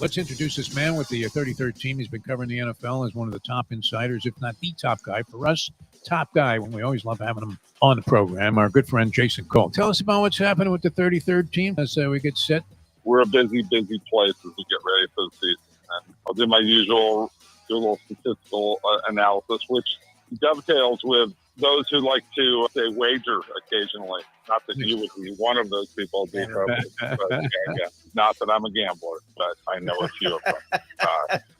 Let's introduce this man with the 33rd team. He's been covering the NFL as one of the top insiders, if not the top guy. For us, top guy, when we always love having him on the program, our good friend Jason Cole. Tell us about what's happening with the 33rd team as we get set. We're a busy place as we get ready for the season. And I'll do my usual, do a little statistical analysis, which dovetails with those who like to say wager occasionally. Not that you would be one of those people, Defo, but not that I'm a gambler, but I know a few of them.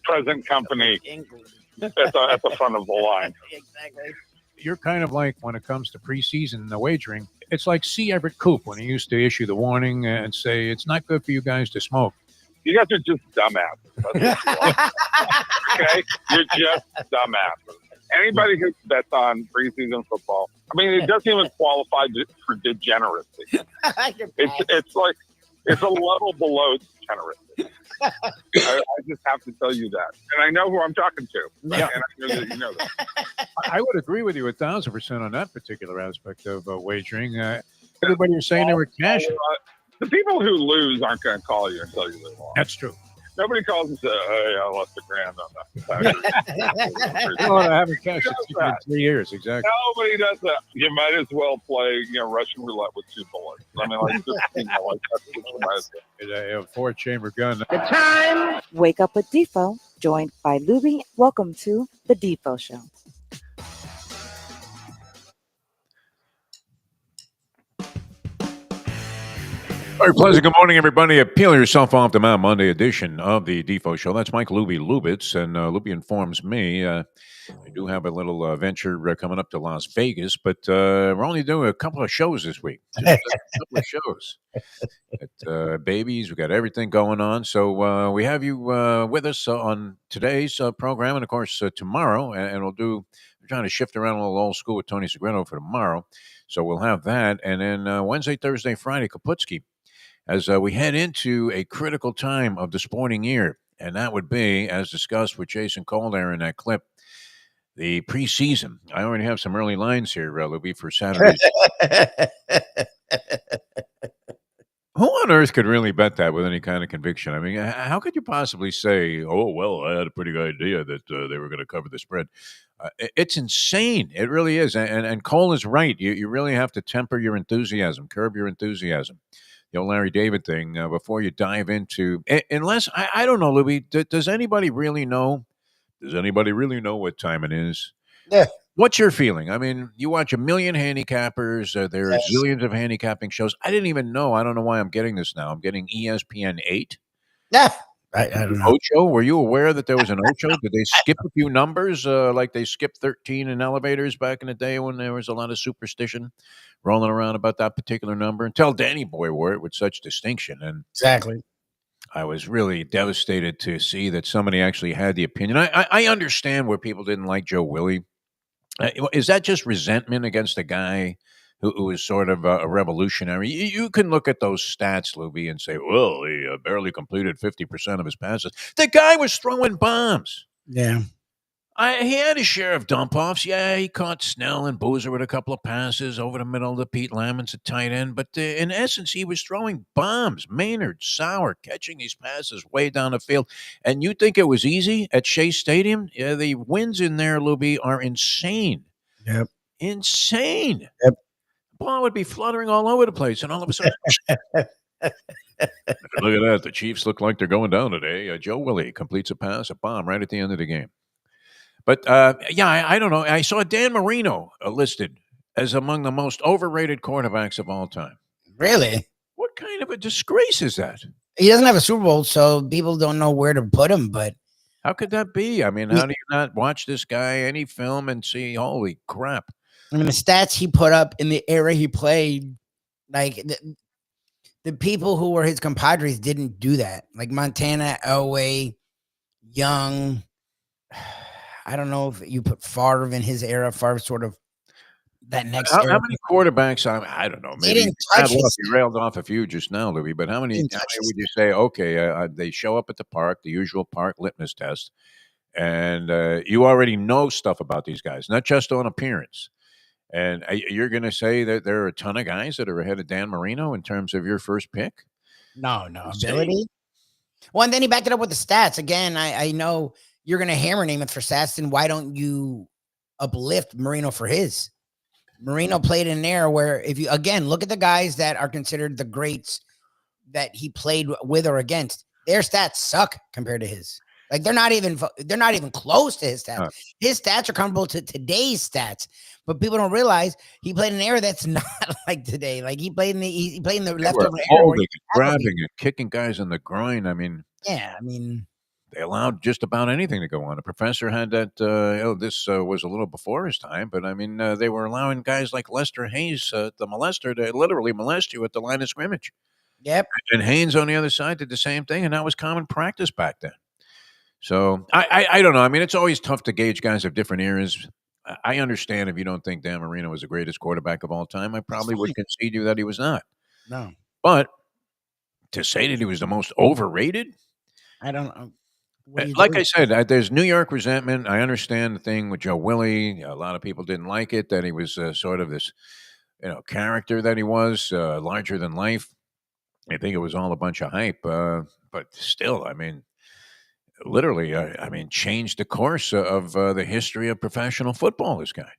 Present company at the front of the line. Exactly. You're kind of like, when it comes to preseason wagering, it's like C. Everett Koop when he used to issue the warning and say, it's not good for you guys to smoke. You guys are just dumbasses. Okay? You're just dumbasses. Anybody who bets on preseason football, I mean, it doesn't even qualify for degeneracy. It's like, it's a level below degeneracy. I just have to tell you that. And I know who I'm talking to. Yeah. And I know that you know that. I would agree with you 1,000% on that particular aspect of wagering. Everybody was saying they were cashing. The people who lose aren't going to call you and tell you they lost. That's true. Nobody calls and says, "Hey, I lost $1,000 on that." I haven't cashed in 3 years, exactly. Nobody does that. You might as well play, Russian roulette with 2 bullets. I mean, like, just, that's what you might as well. A 4-chamber gun. The time. Wake up with Defo, joined by Lubie. Welcome to the Defo Show. All right, pleasant good morning, everybody. Peel yourself off the Mount Monday edition of the Defo Show. That's Mike Lubie Lubitz, and Lubie informs me I do have a little venture coming up to Las Vegas, but we're only doing a couple of shows this week. Just a couple of shows. Got, babies, we got everything going on. So we have you with us on today's program, and of course tomorrow, and we're trying to shift around a little old school with Tony Segreto for tomorrow. So we'll have that, and then Wednesday, Thursday, Friday, Kaputski, as we head into a critical time of the sporting year. And that would be, as discussed with Jason Cole there in that clip, the preseason. I already have some early lines here, Lubie, for Saturday. Who on earth could really bet that with any kind of conviction? I mean, how could you possibly say, oh, well, I had a pretty good idea that they were going to cover the spread? It's insane. It really is. And Cole is right. You really have to temper your enthusiasm, curb your enthusiasm. The old Larry David thing before you dive into, unless I don't know, Lubie, does anybody really know? Does anybody really know what time it is? Yeah. What's your feeling? I mean, you watch a million handicappers. There are zillions of handicapping shows. I didn't even know. I don't know why I'm getting this now. I'm getting ESPN 8. Yeah. I don't know. Ocho, were you aware that there was an Ocho? Did they skip a few numbers like they skipped 13 in elevators back in the day when there was a lot of superstition rolling around about that particular number? Until Danny Boy wore it with such distinction. And Exactly. I was really devastated to see that somebody actually had the opinion. I understand where people didn't like Joe Willie. Is that just resentment against a guy who is sort of a revolutionary? You can look at those stats, Lubie, and say, well, he barely completed 50% of his passes. The guy was throwing bombs. Yeah. He had his share of dump-offs. Yeah, he caught Snell and Boozer with a couple of passes over the middle to Pete Lamons at tight end. But in essence, he was throwing bombs. Maynard, Sauer, catching these passes way down the field. And you think it was easy at Shea Stadium? Yeah, the wins in there, Lubie, are insane. Yep. Insane. Yep. Ball would be fluttering all over the place, and all of a sudden, look at that. The Chiefs look like they're going down today. Joe Willie completes a pass, a bomb right at the end of the game. But, I don't know. I saw Dan Marino listed as among the most overrated quarterbacks of all time. Really? What kind of a disgrace is that? He doesn't have a Super Bowl, so people don't know where to put him, but how could that be? I mean, how do you not watch this guy, any film, and see, holy crap? I mean, the stats he put up in the era he played, like the people who were his compadres didn't do that. Like Montana, Elway, Young. I don't know if you put Favre in his era. Favre sort of that next era. How many quarterbacks? I don't know. Maybe you railed off a few just now, Louis. But how many would you say? Okay, they show up at the park, the usual park litmus test, and you already know stuff about these guys, not just on appearance. And you're going to say that there are a ton of guys that are ahead of Dan Marino in terms of your first pick? No, ability. Well, and then he backed it up with the stats. Again, I know you're going to hammer Namath for stats, then why don't you uplift Marino for his? Marino played in an era where, if you again look at the guys that are considered the greats that he played with or against, their stats suck compared to his. Like they're not even close to his stats. His stats are comparable to today's stats, but people don't realize he played in an era that's not like today. Like he played in the leftover era, holding, grabbing, and kicking guys in the groin. I mean, they allowed just about anything to go on. The professor had that. This was a little before his time, but I mean, they were allowing guys like Lester Hayes, the molester, to literally molest you at the line of scrimmage. Yep. And Haynes on the other side did the same thing, and that was common practice back then. So I don't know. I mean, it's always tough to gauge guys of different eras. I understand if you don't think Dan Marino was the greatest quarterback of all time. I probably would concede you that he was not. No. But to say that he was the most overrated, I don't know. Like I said, there's New York resentment. I understand the thing with Joe Willie. A lot of people didn't like it, that he was sort of this, character that he was, larger than life. I think it was all a bunch of hype. But still, I mean, literally, changed the course of the history of professional football, this guy,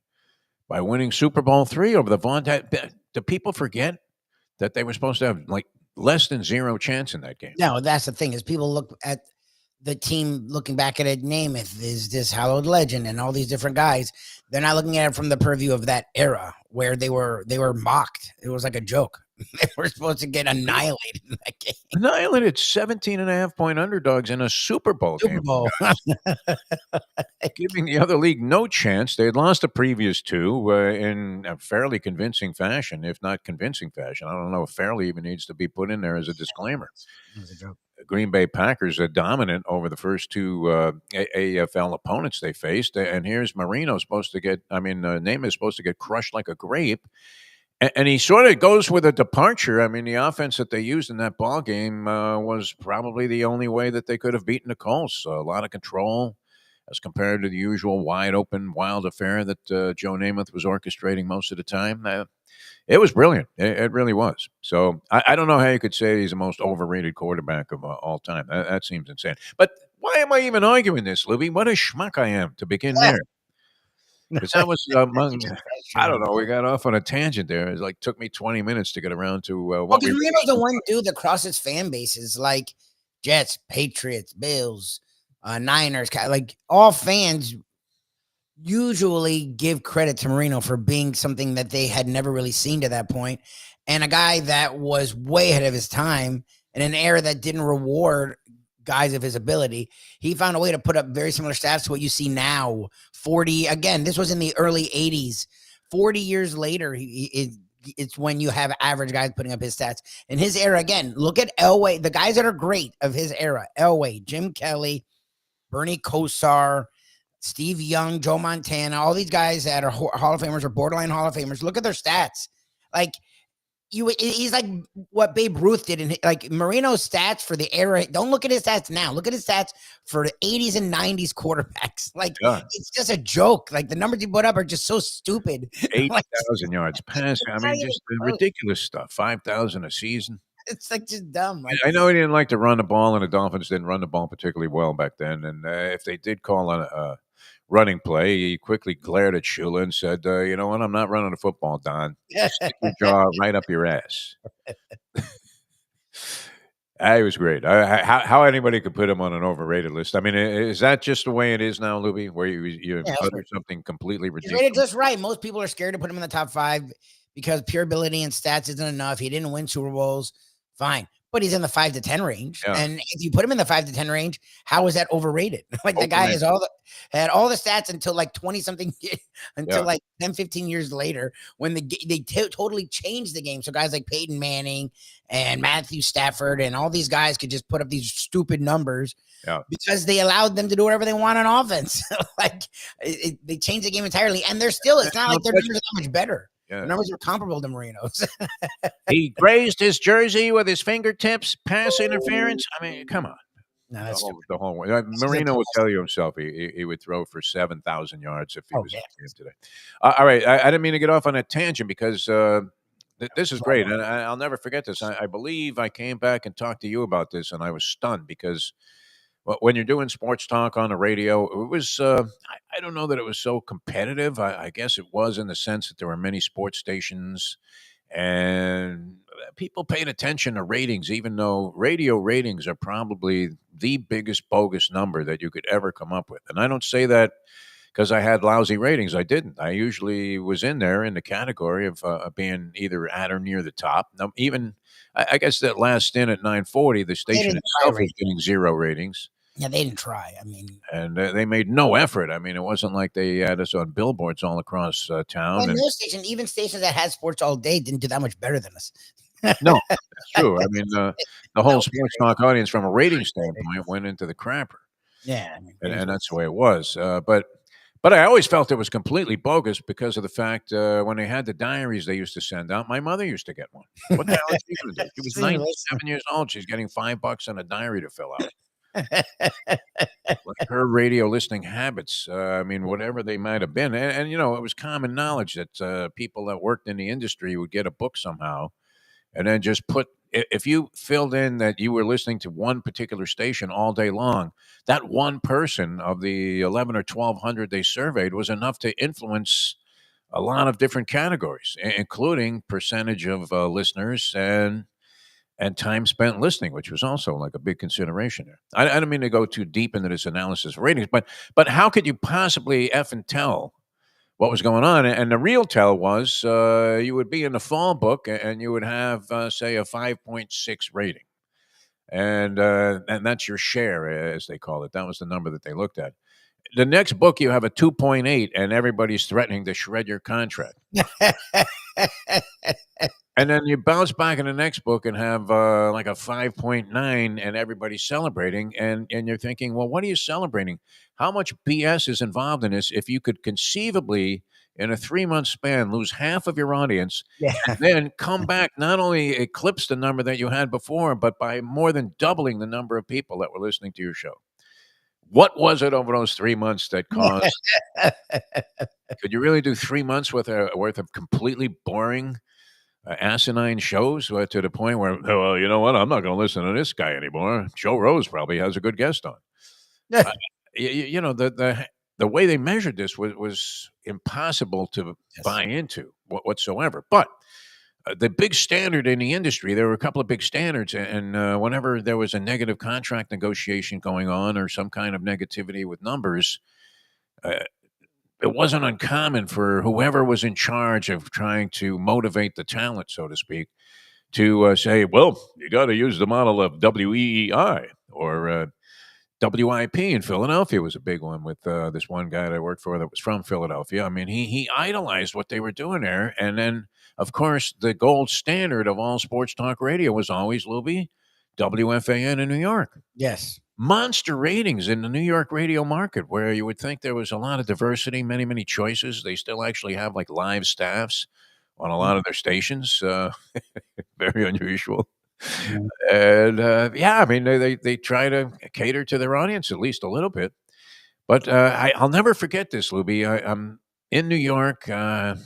by winning Super Bowl III over the vaunted. Do people forget that they were supposed to have like less than zero chance in that game? No, that's the thing, is people look at the team looking back at it. Namath is this hallowed legend and all these different guys. They're not looking at it from the purview of that era where they were mocked. It was like a joke. They were supposed to get annihilated in that game. Annihilated 17.5-point underdogs in a Super Bowl game. Giving the other league no chance. They had lost the previous two in a fairly convincing fashion, if not convincing fashion. I don't know if fairly even needs to be put in there as a disclaimer. It was a joke. Green Bay Packers are dominant over the first two AFL opponents they faced. And here's Marino supposed to get, Namath is supposed to get crushed like a grape. And he sort of goes with a departure. I mean, the offense that they used in that ball game was probably the only way that they could have beaten the Colts. A lot of control as compared to the usual wide open, wild affair that Joe Namath was orchestrating most of the time. It was brilliant. It really was. So I don't know how you could say he's the most overrated quarterback of all time. That seems insane. But why am I even arguing this, Lubie? What a schmuck I am to begin there. Because that was I don't know. We got off on a tangent there. It took me 20 minutes to get around to what we. Marino's the one dude that crosses fan bases like Jets, Patriots, Bills, Niners. Like all fans usually give credit to Marino for being something that they had never really seen to that point, and a guy that was way ahead of his time in an era that didn't reward guys of his ability. He found a way to put up very similar stats to what you see now. 40 again, this was in the early 80s. 40 years later, it's when you have average guys putting up his stats. In his era, again, look at Elway, the guys that are great of his era: Elway, Jim Kelly, Bernie Kosar, Steve Young, Joe Montana, all these guys that are Hall of Famers or borderline Hall of Famers. Look at their stats. Like, he's like what Babe Ruth did. And like Marino's stats for the era, don't look at his stats now. Look at his stats for the 80s and 90s quarterbacks. Like, it's just a joke. Like, the numbers he put up are just so stupid. 8,000 yards passing. I mean, just ridiculous stuff. 5,000 a season. It's like just dumb. Like, I know he didn't like to run the ball, and the Dolphins didn't run the ball particularly well back then. And if they did call on a running play, he quickly glared at Shula and said, you know what, I'm not running the football, Don. Stick your jaw right up your ass. He was great. How anybody could put him on an overrated list? I mean, is that just the way it is now, Lubie, where you utter something completely ridiculous? He's just right. Most people are scared to put him in the top 5 because pure ability and stats isn't enough. He didn't win Super Bowls. Fine. But he's in the 5 to 10 range. Yeah. And if you put him in the 5 to 10 range, how is that overrated? Like, the guy had all the stats until like 20 something, until like 10, 15 years later, when they totally changed the game. So guys like Peyton Manning and Matthew Stafford and all these guys could just put up these stupid numbers because they allowed them to do whatever they want on offense. Like, they changed the game entirely. And it's not like their numbers are that much better. Yeah. The numbers are comparable to Marino's. He grazed his jersey with his fingertips, pass interference. I mean, come on. No, that's the whole way. Marino would tell you himself he would throw for 7,000 yards if he was in the game today. All right. I didn't mean to get off on a tangent because This is great, and I'll never forget this. I believe I came back and talked to you about this, and I was stunned because when you're doing sports talk on the radio, it was I don't know that it was so competitive. I guess it was in the sense that there were many sports stations and people paid attention to ratings, even though radio ratings are probably the biggest bogus number that you could ever come up with. And I don't say that because I had lousy ratings. I didn't. I usually was in there in the category of being either at or near the top. Now, even I guess that last stint at 940, the station itself was getting zero ratings. Yeah, they didn't try. I mean, and they made no effort. I mean, it wasn't like they had us on billboards all across town. no station, even stations that had sports all day, didn't do that much better than us. No, that's true. I mean, the whole sports talk audience, from a rating standpoint, went into the crapper. Yeah, I mean, and that's the way it was. But I always felt it was completely bogus because of the fact when they had the diaries they used to send out. My mother used to get one. What the hell is she going to do? She was 97 years old. She's getting $5 on a diary to fill out. Like her radio listening habits, I mean, whatever they might have been. And it was common knowledge that people that worked in the industry would get a book somehow and then just if you filled in that you were listening to one particular station all day long, that one person of the 11 or 1,200 they surveyed was enough to influence a lot of different categories, including percentage of listeners and time spent listening, which was also like a big consideration there. I don't mean to go too deep into this analysis of ratings, but how could you possibly effing tell what was going on? And the real tell was you would be in the fall book and you would have, say, a 5.6 rating. And that's your share, as they call it. That was the number that they looked at. The next book, you have a 2.8, and everybody's threatening to shred your contract. And then you bounce back in the next book and have like a 5.9 and everybody's celebrating. And you're thinking, well, what are you celebrating? How much BS is involved in this if you could conceivably, in a 3-month span, lose half of your audience and then come back, not only eclipse the number that you had before, but by more than doubling the number of people that were listening to your show? What was it over those 3 months that caused? Could you really do 3 months worth of completely boring asinine shows to the point where, well, you know what? I'm not going to listen to this guy anymore. Joe Rose probably has a good guest on. The way they measured this was impossible to buy into whatsoever. But the big standard in the industry, there were a couple of big standards, and whenever there was a negative contract negotiation going on or some kind of negativity with numbers, it wasn't uncommon for whoever was in charge of trying to motivate the talent, so to speak, to say, well, you got to use the model of WEEI or WIP in Philadelphia was a big one with this one guy that I worked for that was from Philadelphia. I mean, he idolized what they were doing there. And then, of course, the gold standard of all sports talk radio was always, Lubie, WFAN in New York. Yes. Monster ratings in the New York radio market, where you would think there was a lot of diversity, many, many choices. They still actually have like live staffs on a lot of their stations. Very unusual. And I mean, they try to cater to their audience at least a little bit. But I'll never forget this, Lubie. I'm in New York for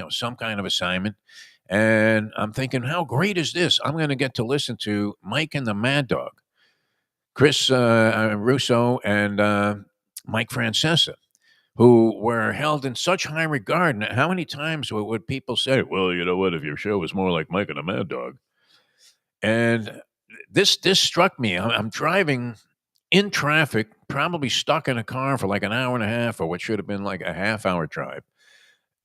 some kind of assignment, and I'm thinking, how great is this? I'm going to get to listen to Mike and the Mad Dog, Chris Russo, and Mike Francesa, who were held in such high regard. And how many times would people say, well, you know what, if your show was more like Mike and the Mad Dog? And this struck me. I'm driving in traffic, probably stuck in a car for like an hour and a half, or what should have been like a half-hour drive.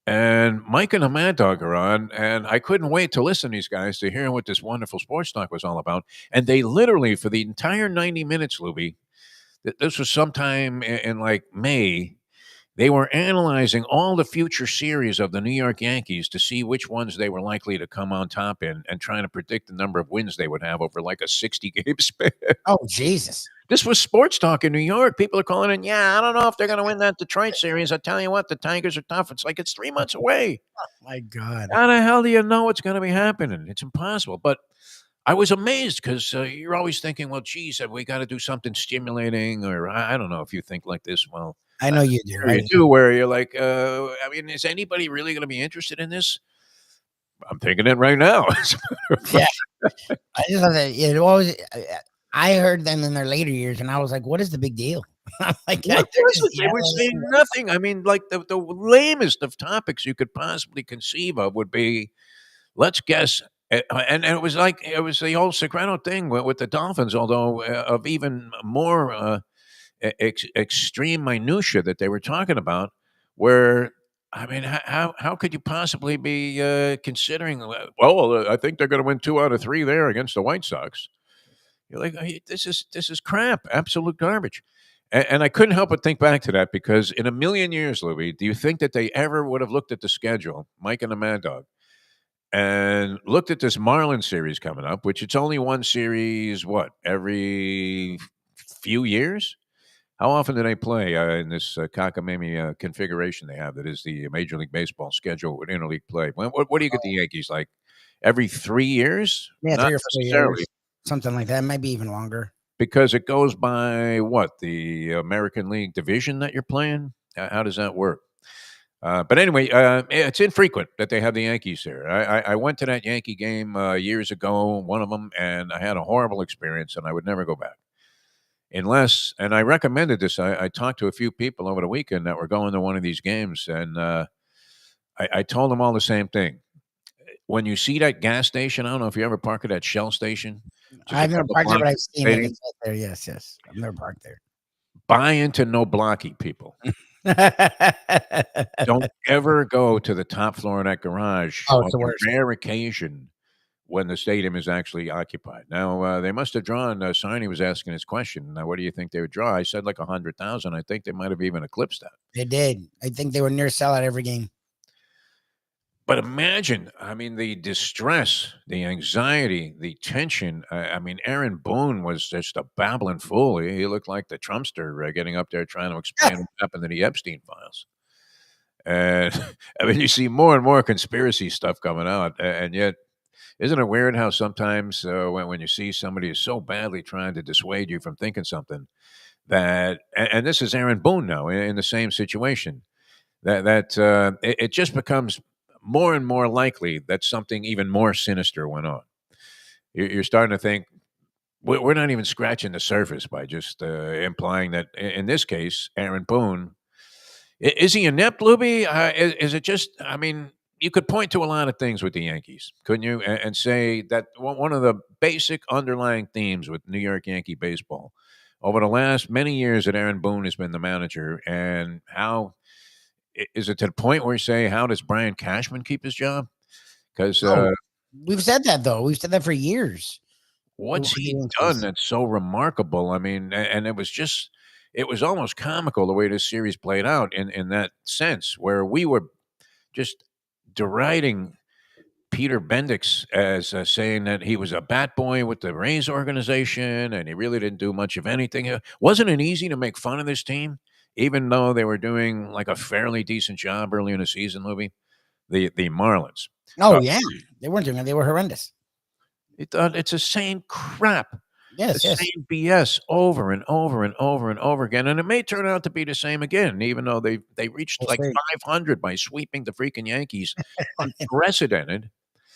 And Mike and the Mad Dog are on, and I couldn't wait to listen to these guys to hear what this wonderful sports talk was all about. And they literally, for the entire 90 minutes, Lubie, this was sometime in like May, they were analyzing all the future series of the New York Yankees to see which ones they were likely to come on top in and trying to predict the number of wins they would have over like a 60-game span. Oh, Jesus. This was sports talk in New York. People are calling in, I don't know if they're going to win that Detroit series. I tell you what, the Tigers are tough. It's like it's 3 months away. Oh, my God. How the hell do you know what's going to be happening? It's impossible. But I was amazed because you're always thinking, well, geez, have we got to do something stimulating? Or I don't know if you think like this. Well, I know you do. You do, where you're like, I mean, is anybody really going to be interested in this? I'm thinking it right now. Yeah. I just thought that it always. I heard them in their later years, and I was like, "What is the big deal?" I'm like, What they're was just it? They were saying yelling. nothing. I mean, like the lamest of topics you could possibly conceive of would be, let's guess. And it was like it was the old Soprano thing with the Dolphins, although of even more extreme minutia that they were talking about. Where I mean, how could you possibly be considering? Well, I think they're going to win 2 out of 3 there against the White Sox. You're like, "Hey, this is crap, absolute garbage." And I couldn't help but think back to that because in a million years, Louis, do you think that they ever would have looked at the schedule, Mike and the Mad Dog, and looked at this Marlins series coming up, which it's only one series, what, every few years? How often do they play in this cockamamie configuration they have that is the Major League Baseball schedule with interleague play? What do you get the Yankees like every 3 years? Yeah, Not 3 or 4 years, necessarily, something like that. It might be even longer. because it goes by what, the American League division that you're playing. How does that work? But anyway, it's infrequent that they have the Yankees there. I went to that Yankee game years ago, one of them, and I had a horrible experience, and I would never go back. Unless, and I recommended this. I talked to a few people over the weekend that were going to one of these games, and I told them all the same thing. When you see that gas station, I don't know if you ever park at that Shell station, just a I've never couple parked there, but blocks I've from the seen it. stadium. It's out there. Yes, yes. I've never parked there. Buy into no blocky, people. Don't ever go to the top floor of that garage Oh, on it's the the worst. rare occasion when the stadium is actually occupied. Now, they must have drawn, Sarni was asking his question. Now, what do you think they would draw? I said like 100,000. I think they might have even eclipsed that. They did. I think they were near sellout every game. But imagine, I mean, the distress, the anxiety, the tension. I mean, Aaron Boone was just a babbling fool. He looked like the Trumpster getting up there trying to explain what happened to the Epstein files. And I mean, you see more and more conspiracy stuff coming out, and yet, isn't it weird how sometimes when you see somebody is so badly trying to dissuade you from thinking something that, and this is Aaron Boone now in the same situation, that it just becomes more and more likely that something even more sinister went on. You're starting to think we're not even scratching the surface by just implying that in this case, Aaron Boone. Is he inept, Lubie? Is it just? I mean, you could point to a lot of things with the Yankees, couldn't you? And say that one of the basic underlying themes with New York Yankee baseball over the last many years that Aaron Boone has been the manager, and how is it to the point where you say, how does Brian Cashman keep his job? Because Oh, we've said that though. We've said that for years. With what's the he done Yankees. that's so remarkable? I mean, and it was just. It was almost comical the way this series played out in that sense, where we were just deriding Peter Bendix as saying that he was a bat boy with the Rays organization and he really didn't do much of anything. Wasn't it easy to make fun of this team, even though they were doing like a fairly decent job early in the season, Louie? The Marlins. Oh yeah, they weren't doing it. They were horrendous. It's the same crap. The Yes, yes. same BS over and over and over and over again, and it may turn out to be the same again, even though they reached We'll like see. 500 by sweeping the freaking Yankees, unprecedented.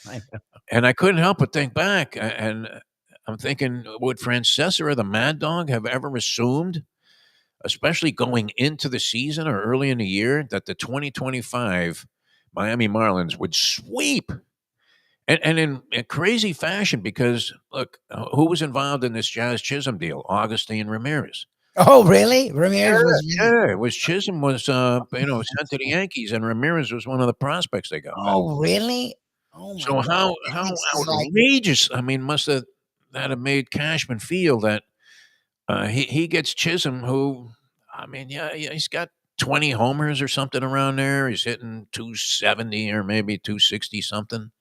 I know. And I couldn't help but think back, and I'm thinking, would Francesa or the Mad Dog have ever assumed, especially going into the season or early in the year, that the 2025 Miami Marlins would sweep? And in a crazy fashion, because look, who was involved in this Jazz Chisholm deal? Augustine Ramirez. Oh really? Yeah, Ramirez was. yeah. It was Chisholm was sent to the Yankees, and Ramirez was one of the prospects they got back. Oh really? Oh my So god! how This is like. outrageous? I mean, must have that have made Cashman feel that he gets Chisholm, who I mean, yeah, he's got 20 homers or something around there. He's hitting 270 or maybe 260 something.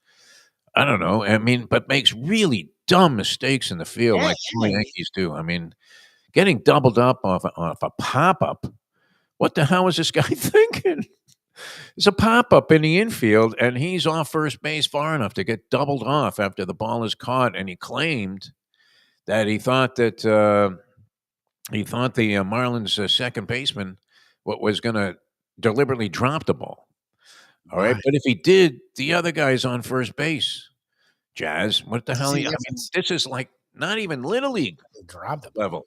I don't know. I mean, but makes really dumb mistakes in the field Yeah, like some yeah. Yankees do. I mean, getting doubled up off a pop up. What the hell is this guy thinking? It's a pop up in the infield, and he's off first base far enough to get doubled off after the ball is caught. And he claimed that he thought the Marlins second baseman was going to deliberately drop the ball. All right. Why? But if he did, the other guy's on first base. Jazz, what the What's hell? the I mean, difference? this is like not even Little League They dropped the ball. level.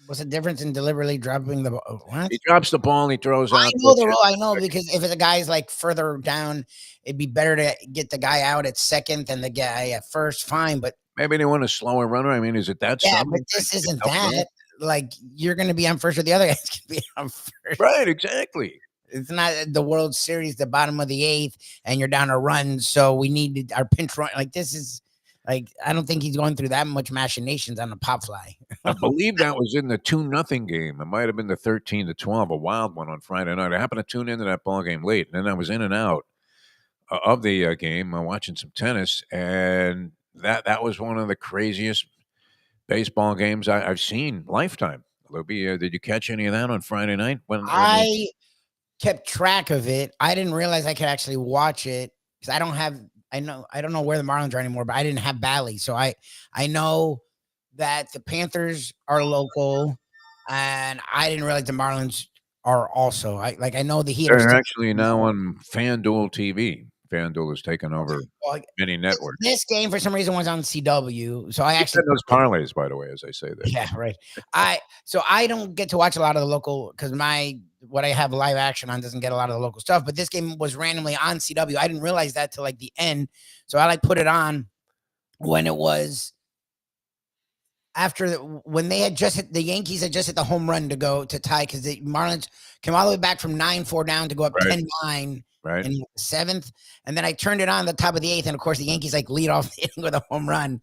What's the difference in deliberately dropping the ball? What? He drops the ball and he throws I out. know the rule. I know because if the guy's like further down, it'd be better to get the guy out at second than the guy at first. Fine, but Maybe they want a slower runner. I mean, is it that yeah, subtle? but this isn't that. Like you're going to be on first, or the other guy's going to be on first. Right, exactly. It's not the World Series, the bottom of the eighth, and you're down a run. So we need our pinch run. Like this is like I don't think he's going through that much machinations on the pop fly. I believe that was in the 2-0 game. It might have been the 13-12, a wild one on Friday night. I happened to tune into that ball game late, and then I was in and out of the game, watching some tennis, and that was one of the craziest baseball games I've seen lifetime. Lubie, did you catch any of that on Friday night? When I kept track of it. I didn't realize I could actually watch it because I don't know where the Marlins are anymore, but I didn't have Bally. So I know that the Panthers are local and I didn't realize the Marlins are also. I know the Heat are they're still actually now on FanDuel TV. FanDuel has taken over well, many networks. this game for some reason was on CW. So I Keep actually in those parlays, by the way, as I say that. yeah, right. I don't get to watch a lot of the local because what I have live action on doesn't get a lot of the local stuff. But this game was randomly on CW. I didn't realize that till like the end. So I put it on when it was after when they had just hit the Yankees had just hit the home run to go to tie because the Marlins came all the way back from 9-4 down to go up Right. 10-9 Right. in the seventh. And then I turned it on the top of the eighth. And of course, the Yankees like lead off the inning with a home run.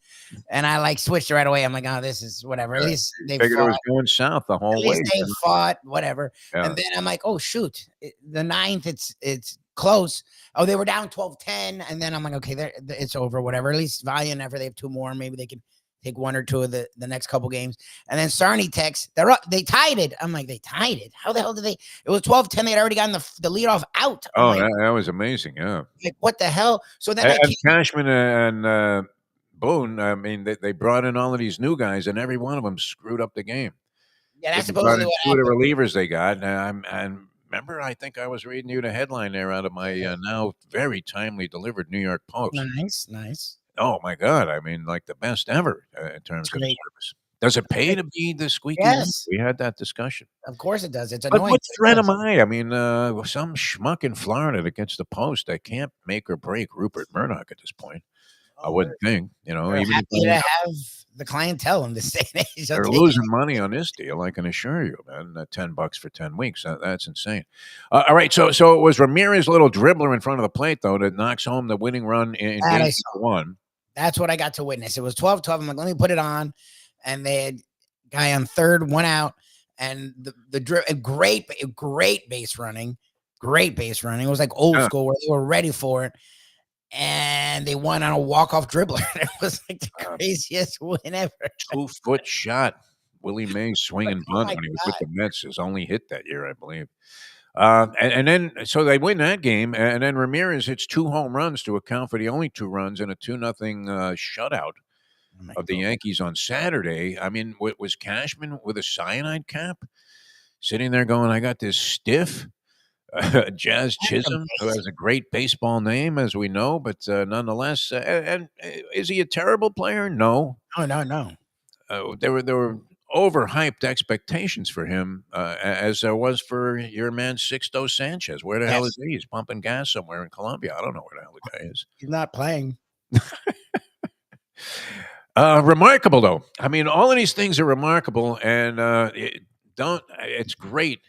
And I like switched it right away. I'm like, oh, this is whatever. At least they Figured it fought. was going south the At whole way. least they fought, whatever. Yeah. And then I'm like, oh shoot, the ninth, it's close. Oh, they were down 12-10, and then I'm like, okay, it's over, whatever. At least Valiant, after they have two more, maybe they can take one or two of the next couple games. And then Sarni texts, they're up, they tied it. I'm like, they tied it? How the hell did they? It was 12-10. They had already gotten the leadoff out. Oh, like, that was amazing. Yeah. like, what the hell? So then And Cashman and Boone, I mean, they brought in all of these new guys, and every one of them screwed up the game. yeah, that's They brought supposedly in what two of the happened. relievers they got. And remember, I think I was reading you the headline there out of my now very timely delivered New York Post. Nice. Oh, my God. I mean, like the best ever in terms of service. Does it pay to be the squeaky wheel? Yes. We had that discussion. Of course it does. It's But annoying. what threat am I? I mean, some schmuck in Florida that gets the Post, I can't make or break Rupert Murdoch at this point. I wouldn't think, They're even happy if to have the clientele in this day and age. they're losing money on this deal, I can assure you, man. $10 for 10 weeks. That's insane. All right. So it was Ramirez's little dribbler in front of the plate, though, that knocks home the winning run in game one. That's what I got to witness. It was 12-12. I'm like, let me put it on. And they had guy on third, one out. And great base running. Great base running. It was like old school where they were ready for it. And they won on a walk-off dribbler. It was like the craziest win ever. 2-foot shot. Willie Mays swinging bunt when he was with God. the Mets. His only hit that year, I believe. And then, so they win that game. And then Ramirez hits 2 home runs to account for the only 2 runs in a 2-0 shutout of the Yankees on Saturday. I mean, was Cashman with a cyanide cap sitting there going, I got this stiff Jazz Chisholm, who has a great baseball name, as we know, but nonetheless, and is he a terrible player? No. No. There were overhyped expectations for him, as there was for your man Sixto Sanchez. Where the hell is he? He's pumping gas somewhere in Colombia. I don't know where the hell the guy is. He's not playing. Remarkable, though. I mean, all of these things are remarkable, and it's great.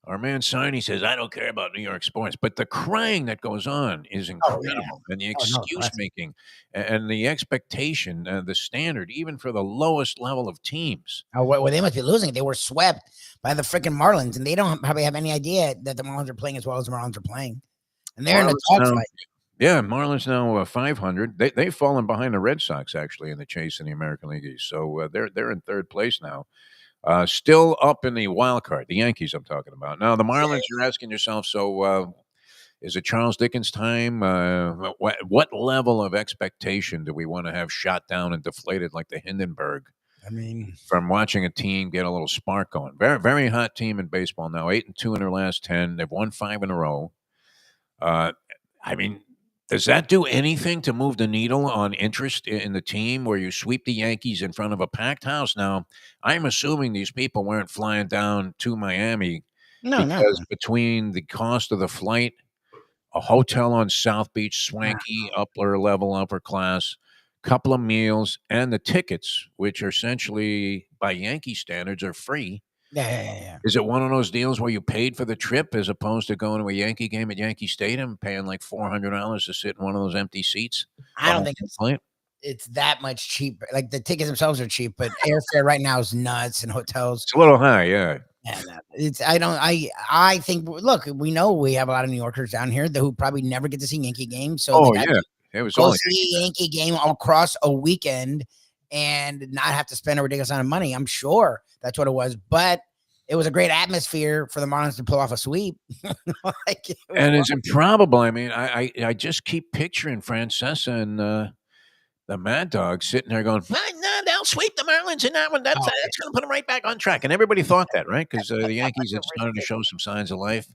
Our man Sarni says, I don't care about New York sports, but the crying that goes on is incredible. And the excuse making and the expectation, the standard, even for the lowest level of teams. Oh, well, they must be losing. They were swept by the freaking Marlins, and they don't probably have any idea that the Marlins are playing as well as the Marlins are playing. And they're in a dogfight. Yeah, Marlins now 500. They've fallen behind the Red Sox, actually, in the chase in the American League East. So they're in third place now. Still up in the wild card, the Yankees I'm talking about. Now, the Marlins, you're asking yourself, so is it Charles Dickens' time? What level of expectation do we want to have shot down and deflated like the Hindenburg? I mean, from watching a team get a little spark going. Very, very hot team in baseball now, 8-2 in their last 10. They've won 5 in a row. I mean, does that do anything to move the needle on interest in the team where you sweep the Yankees in front of a packed house? Now, I'm assuming these people weren't flying down to Miami No. because between the cost of the flight, a hotel on South Beach, swanky, upper level, upper class, couple of meals, and the tickets, which are essentially by Yankee standards are free. Yeah. Is it one of those deals where you paid for the trip as opposed to going to a Yankee game at Yankee Stadium, paying like $400 to sit in one of those empty seats? I The don't whole think flight? it's that much cheaper. Like the tickets themselves are cheap, but airfare right now is nuts, and hotels. It's a little high, yeah. Yeah, no, it's I think look, we know we have a lot of New Yorkers down here who probably never get to see Yankee games, so Oh, they got yeah. to It was go all see a Yankee game across a weekend and not have to spend a ridiculous amount of money. I'm sure that's what it was, but it was a great atmosphere for the Marlins to pull off a sweep. Like, it was and fun. it's improbable. I mean, I just keep picturing Francesa and the Mad Dog sitting there going, "Well, no, they'll sweep the Marlins in that one. That's Oh, that's going to put them right back on track." And everybody thought that, right? Because the Yankees had started to ridiculous. show some signs of life.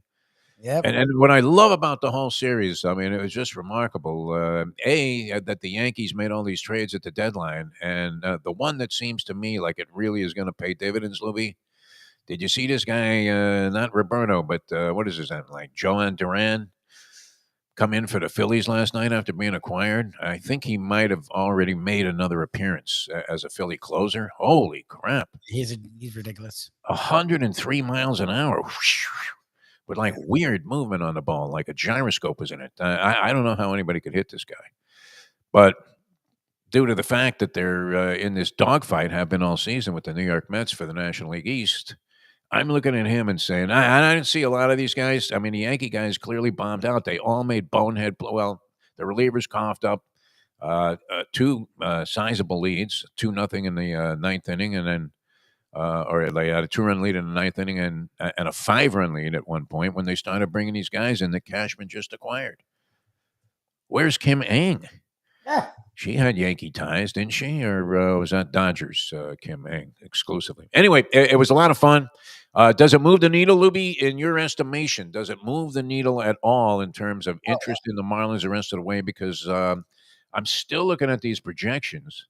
Yep. And what I love about the whole series, I mean, it was just remarkable. That the Yankees made all these trades at the deadline, and the one that seems to me like it really is going to pay dividends, Louis. Did you see this guy? Not Roberto, but what is his name? Like Joan Duran come in for the Phillies last night after being acquired. I think he might have already made another appearance as a Philly closer. Holy crap! He's ridiculous. 103 miles an hour. With like weird movement on the ball, like a gyroscope was in it. I don't know how anybody could hit this guy, but due to the fact that they're in this dogfight, have been all season with the New York Mets for the National League East, I'm looking at him and saying, I didn't see a lot of these guys. I mean, the Yankee guys clearly bombed out. They all made bonehead. Well, the relievers coughed up two sizable leads, 2-0 in the ninth inning, and then or they had a 2-run lead in the ninth inning and a 5-run lead at one point when they started bringing these guys in that Cashman just acquired. Where's Kim Ng? Yeah. She had Yankee ties, didn't she? Or was that Dodgers, Kim Ng, exclusively? Anyway, it was a lot of fun. Does it move the needle, Lubie, in your estimation? Does it move the needle at all in terms of interest in the Marlins the rest of the way? Because I'm still looking at these projections,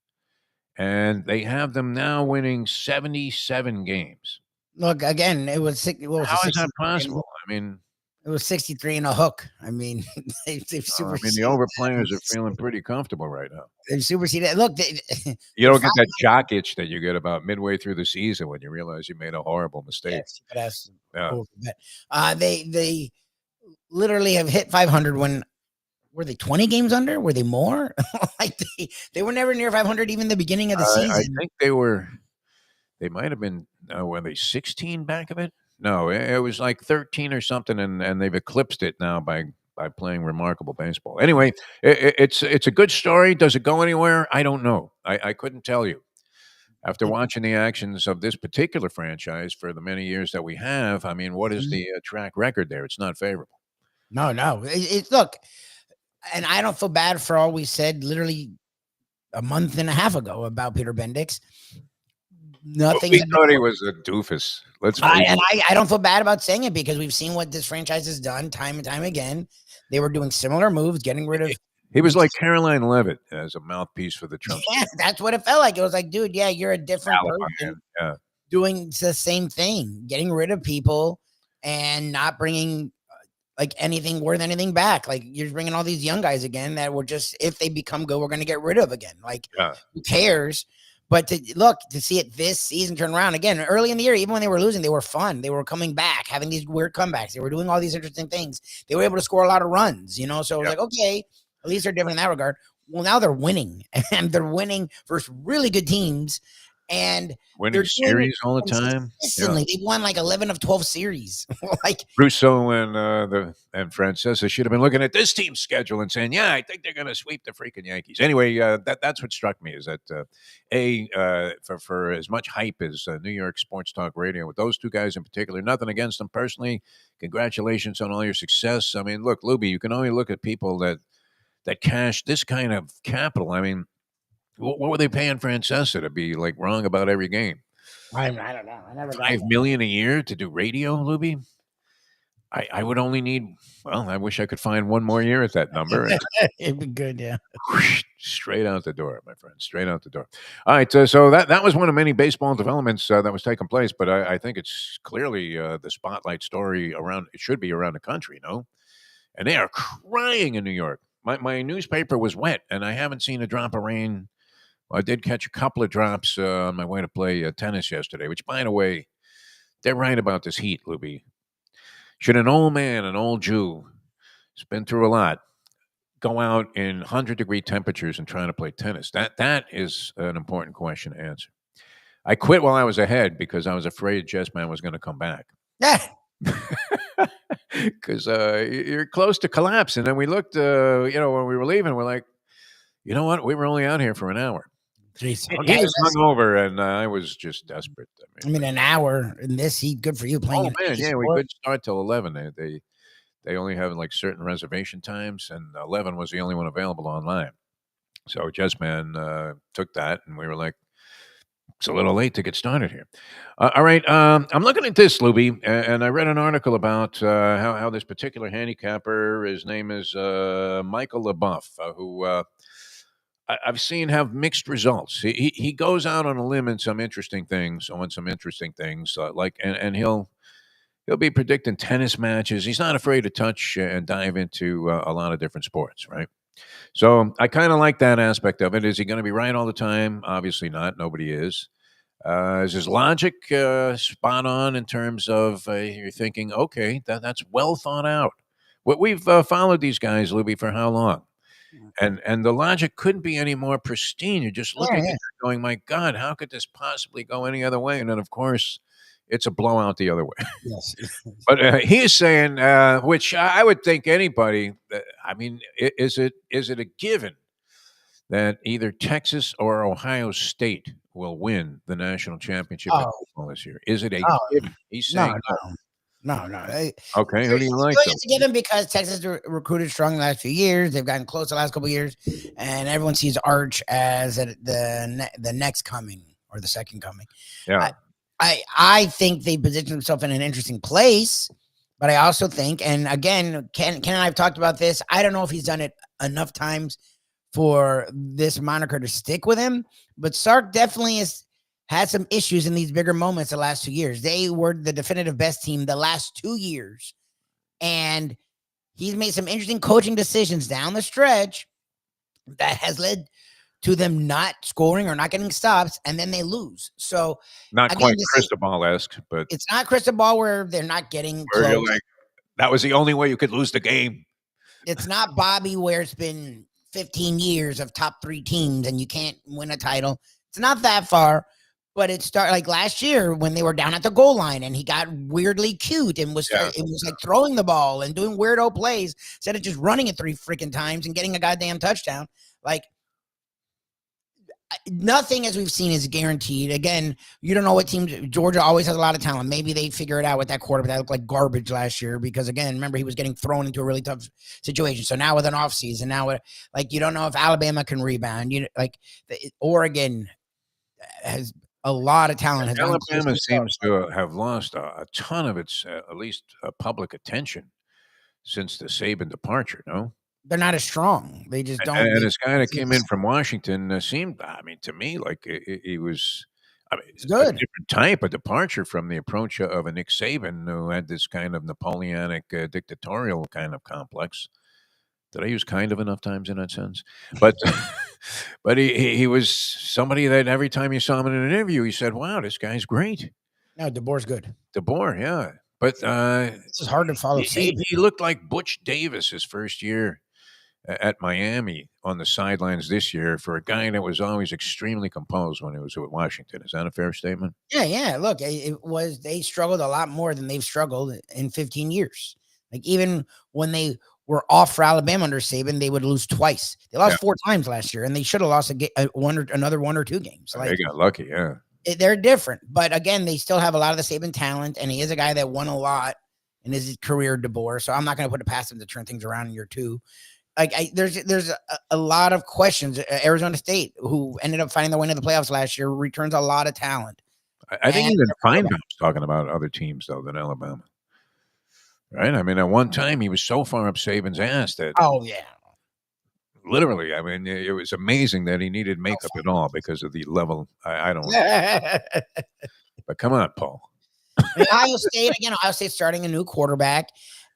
and they have them now winning 77 games. Look, again, it was what was How it, is that 63 possible? I mean, It was 63 and a hook. I mean, they've the superseded. overplayers are feeling pretty comfortable right now. They've superseded. Look, You don't get that jock itch that you get about midway through the season when you realize you made a horrible mistake. Yeah, Yeah. they literally have hit 500 when were they 20 games under? Were they more? Like they were never near 500 even the beginning of the I season. think they might have been, were they 16 back of it? No, it was like 13 or something, and they've eclipsed it now by playing remarkable baseball. Anyway, it's a good story. Does it go anywhere? I don't know. I couldn't tell you. After watching the actions of this particular franchise for the many years that we have, I mean, what is the track record there? It's not favorable. No. Look, and I don't feel bad for all we said literally a month and a half ago about Peter Bendix. Nothing. We thought he was a doofus. I don't feel bad about saying it because we've seen what this franchise has done time and time again. They were doing similar moves, getting rid of. He was like Caroline Levitt as a mouthpiece for the Trump. Yeah, that's what it felt like. It was like, dude, yeah, you're a different Alibi, person yeah. doing the same thing, getting rid of people and not bringing like anything worth anything back. Like you're bringing all these young guys again that were just, if they become good, we're going to get rid of again. Like who cares? But to see it this season turn around again, early in the year, even when they were losing, they were fun. They were coming back, having these weird comebacks. They were doing all these interesting things. They were able to score a lot of runs, So it was like, okay, at least they're different in that regard. Well, now they're winning, and they're winning versus really good teams, and winning series all the time. Consistently, they won like 11 of 12 series. Like Russo and Francesa should have been looking at this team's schedule and saying, "Yeah, I think they're going to sweep the freaking Yankees." Anyway, that's what struck me is that for as much hype as New York Sports Talk Radio with those two guys in particular, nothing against them personally. Congratulations on all your success. I mean, look, Lubie, you can only look at people that cash this kind of capital. I mean, what were they paying Francesa to be like wrong about every game? I don't know. I never $5 million a year to do radio, Lubie. I would only need. Well, I wish I could find one more year at that number. And It'd be good, yeah. whoosh, straight out the door, my friend. Straight out the door. All right. So that was one of many baseball developments that was taking place. But I think it's clearly the spotlight story around. It should be around the country, no? And they are crying in New York. My newspaper was wet, and I haven't seen a drop of rain. Well, I did catch a couple of drops on my way to play tennis yesterday. Which, by the way, they're right about this heat, Lubie. Should an old man, an old Jew, who's been through a lot, go out in 100-degree temperatures and trying to play tennis? That is an important question to answer. I quit while I was ahead because I was afraid Jessman was going to come back. Yeah. Because you're close to collapse. And then we looked, when we were leaving, we're like, you know what? We were only out here for an hour. Jeez. He Okay. was hungover, and I was just desperate. I mean, an hour in this heat, good for you playing. Oh man, yeah, we could start till 11. They only have like certain reservation times, and 11 was the only one available online. So Jessman took that, and we were like, it's a little late to get started here. All right, I'm looking at this, Lubie, and I read an article about how this particular handicapper, his name is Michael LaBeouf, who I've seen have mixed results. He goes out on a limb in some interesting things, and he'll be predicting tennis matches. He's not afraid to touch and dive into a lot of different sports, right? So I kind of like that aspect of it. Is he going to be right all the time? Obviously not. Nobody is. Is his logic spot on in terms of you're thinking, okay, that's well thought out? We've followed these guys, Lubie, for how long? And the logic couldn't be any more pristine. You're just looking at it going, my God, how could this possibly go any other way? And then, of course, it's a blowout the other way. Yes. But he is saying, which I would think anybody, I mean, is it a given that either Texas or Ohio State will win the national championship in football this year? Is it a given? He's saying no. Okay, who do you like? It's a given because Texas recruited strong the last few years. They've gotten close the last couple of years, and everyone sees Arch as the next coming or the second coming. Yeah. I think they position themselves in an interesting place, but I also think, and again, Ken and I have talked about this. I don't know if he's done it enough times for this moniker to stick with him, but Sark definitely has had some issues in these bigger moments the last 2 years. They were the definitive best team the last 2 years, and he's made some interesting coaching decisions down the stretch that has led to them not scoring or not getting stops, and then they lose. So not quite Cristobal-esque, but it's not Cristobal where they're not getting close. Like, that was the only way you could lose the game. It's not Bobby where it's been 15 years of top 3 teams and you can't win a title. It's not that far, but it started like last year when they were down at the goal line and he got weirdly cute and it was like throwing the ball and doing weirdo plays instead of just running it 3 freaking times and getting a goddamn touchdown. Like, nothing as we've seen is guaranteed. Again, you don't know what team. Georgia always has a lot of talent. Maybe they figure it out with that quarterback that looked like garbage last year because, again, remember he was getting thrown into a really tough situation. So now with an offseason, you don't know if Alabama can rebound. Oregon has a lot of talent. Alabama seems to have lost a ton of its at least public attention since the Saban departure. No. They're not as strong. They just don't. And this guy that came in from Washington seemed, I mean, to me, like he was, it's good. A different type of departure from the approach of a Nick Saban who had this kind of Napoleonic dictatorial kind of complex. Did I use kind of enough times in that sense? But but he was somebody that every time you saw him in an interview, he said, wow, this guy's great. No, DeBoer's good. DeBoer, yeah. But this is hard to follow. He looked like Butch Davis his first year at Miami on the sidelines this year for a guy that was always extremely composed when he was with Washington. Is that a fair statement? Yeah. Look, they struggled a lot more than they've struggled in 15 years. Like even when they were off for Alabama under Saban, they would lose twice. They lost 4 times last year, and they should have lost another 1 or 2 games. Like, they got lucky, yeah. They're different, but again, they still have a lot of the Saban talent, and he is a guy that won a lot in his career, DeBoer. So I'm not going to put it past him to turn things around in year 2. Like there's a lot of questions. Arizona State, who ended up finding their way into the playoffs last year, returns a lot of talent. I think even Feinbaum's talking about other teams though than Alabama. right? I mean, at one time he was so far up Saban's ass that Oh yeah. literally, I mean, it was amazing that he needed No makeup at all fundamentals. because of the level. I don't, I but come on, Paul. mean, Ohio State's starting a new quarterback,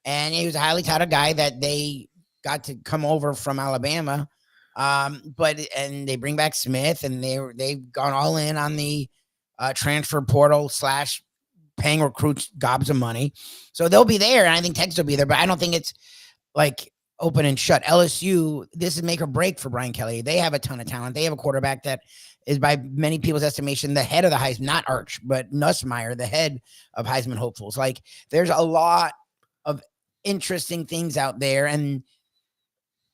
and he was a highly touted guy that they got to come over from Alabama. And they bring back Smith, and they've gone all in on the transfer portal / paying recruits gobs of money. So they'll be there, and I think Texas will be there, but I don't think it's like open and shut. LSU, this is make or break for Brian Kelly. They have a ton of talent. They have a quarterback that is, by many people's estimation, the head of the Heisman, not Arch, but Nussmeier, the head of Heisman hopefuls. Like, there's a lot of interesting things out there, and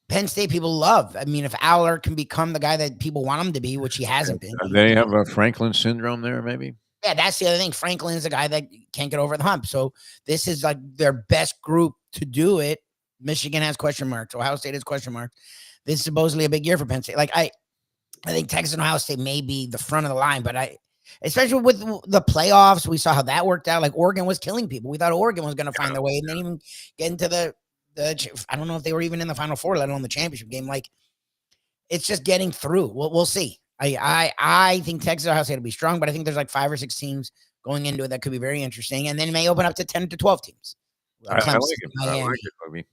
Penn State people love. I mean, if Aller can become the guy that people want him to be, which he hasn't been. They have a Franklin syndrome there, maybe. Yeah, that's the other thing. Franklin is a guy that can't get over the hump. So this is like their best group to do it. Michigan has question marks. Ohio State has question marks. This is supposedly a big year for Penn State. Like I think Texas and Ohio State may be the front of the line, but especially with the playoffs, we saw how that worked out. Like Oregon was killing people. We thought Oregon was going to find their way, and then even get into the I don't know if they were even in the Final Four, let alone the championship game. Like, it's just getting through. We'll see. I think Texas Ohio State will be strong, but I think there's like 5 or 6 teams going into it that could be very interesting, and then it may open up to 10 to 12 teams. I like it. Miami. I like it, Lubie.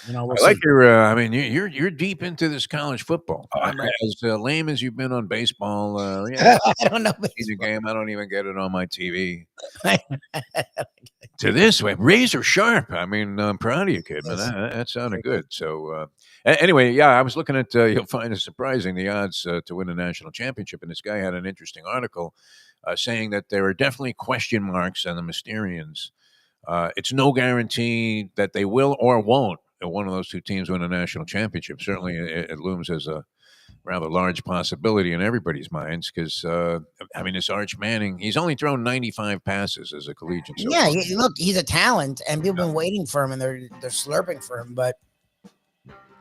We'll I like see. your. I mean, you're deep into this college football. I'm ready. As lame as you've been on baseball, yeah, I don't know. the game. I don't even get it on my TV. To this way, razor sharp. I mean, I'm proud of you, kid. Man, that sounded good. So, anyway, yeah, I was looking at. You'll find it surprising the odds to win a national championship, and this guy had an interesting article saying that there are definitely question marks on the Mysterians. It's no guarantee that they will or won't. One of those two teams win a national championship. Certainly, it looms as a rather large possibility in everybody's minds because, I mean, this Arch Manning, he's only thrown 95 passes as a collegiate. So yeah, look, he's a talent, and people have been waiting for him, and they're slurping for him, but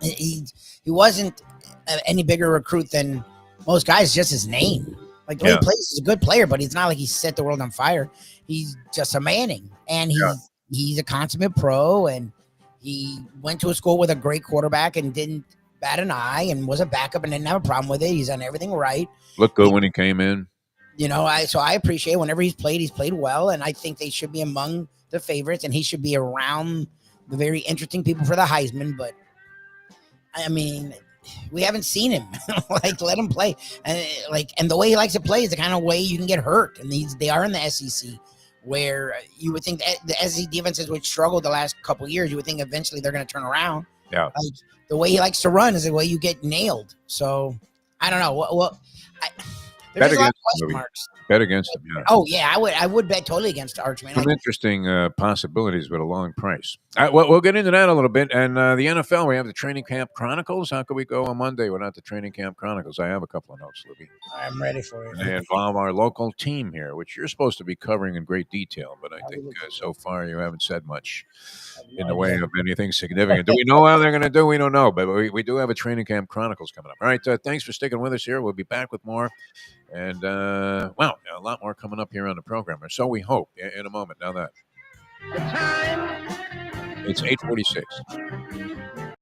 he wasn't any bigger recruit than most guys, just his name. Like, the way he plays, he's a good player, but it's not like he set the world on fire. He's just a Manning, and he's a consummate pro, and he went to a school with a great quarterback and didn't bat an eye and was a backup and didn't have a problem with it. He's done everything right. Looked good when he came in. So I appreciate whenever he's played well, and I think they should be among the favorites, and he should be around the very interesting people for the Heisman. But I mean, we haven't seen him. Like, let him play, and the way he likes to play is the kind of way you can get hurt. And they are in the SEC, where you would think that the SEC defenses would struggle the last couple of years. You would think eventually they're going to turn around. Yeah. Like, the way he likes to run is the way you get nailed. So I don't know. There's a lot of question marks. Bet against him, yeah. Oh yeah, I would bet totally against Arch, man. Some interesting possibilities, but a long price. We'll get into that a little bit. And the NFL, we have the Training Camp Chronicles. How can we go on Monday without the Training Camp Chronicles? I have a couple of notes, Lubie. I'm ready for it. They involve our local team here, which you're supposed to be covering in great detail, but I think so far you haven't said much in the way of anything significant. Do we know how they're going to do? We don't know, but we do have a Training Camp Chronicles coming up. All right, thanks for sticking with us here. We'll be back with more. And, a lot more coming up here on the program, or so we hope, in a moment. Now that it's 8:46.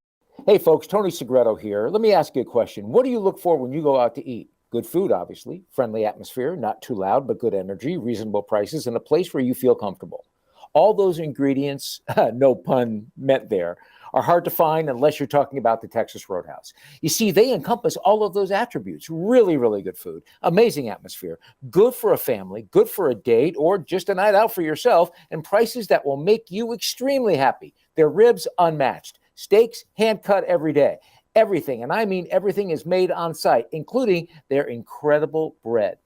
Hey, folks, Tony Segreto here. Let me ask you a question. What do you look for when you go out to eat? Good food, obviously, friendly atmosphere, not too loud, but good energy, reasonable prices, and a place where you feel comfortable. All those ingredients, no pun meant there, are hard to find unless you're talking about the Texas Roadhouse. You see, they encompass all of those attributes. Really, really good food, amazing atmosphere, good for a family, good for a date, or just a night out for yourself, and prices that will make you extremely happy. Their ribs unmatched, steaks hand-cut every day. Everything, and I mean everything, is made on site, including their incredible bread.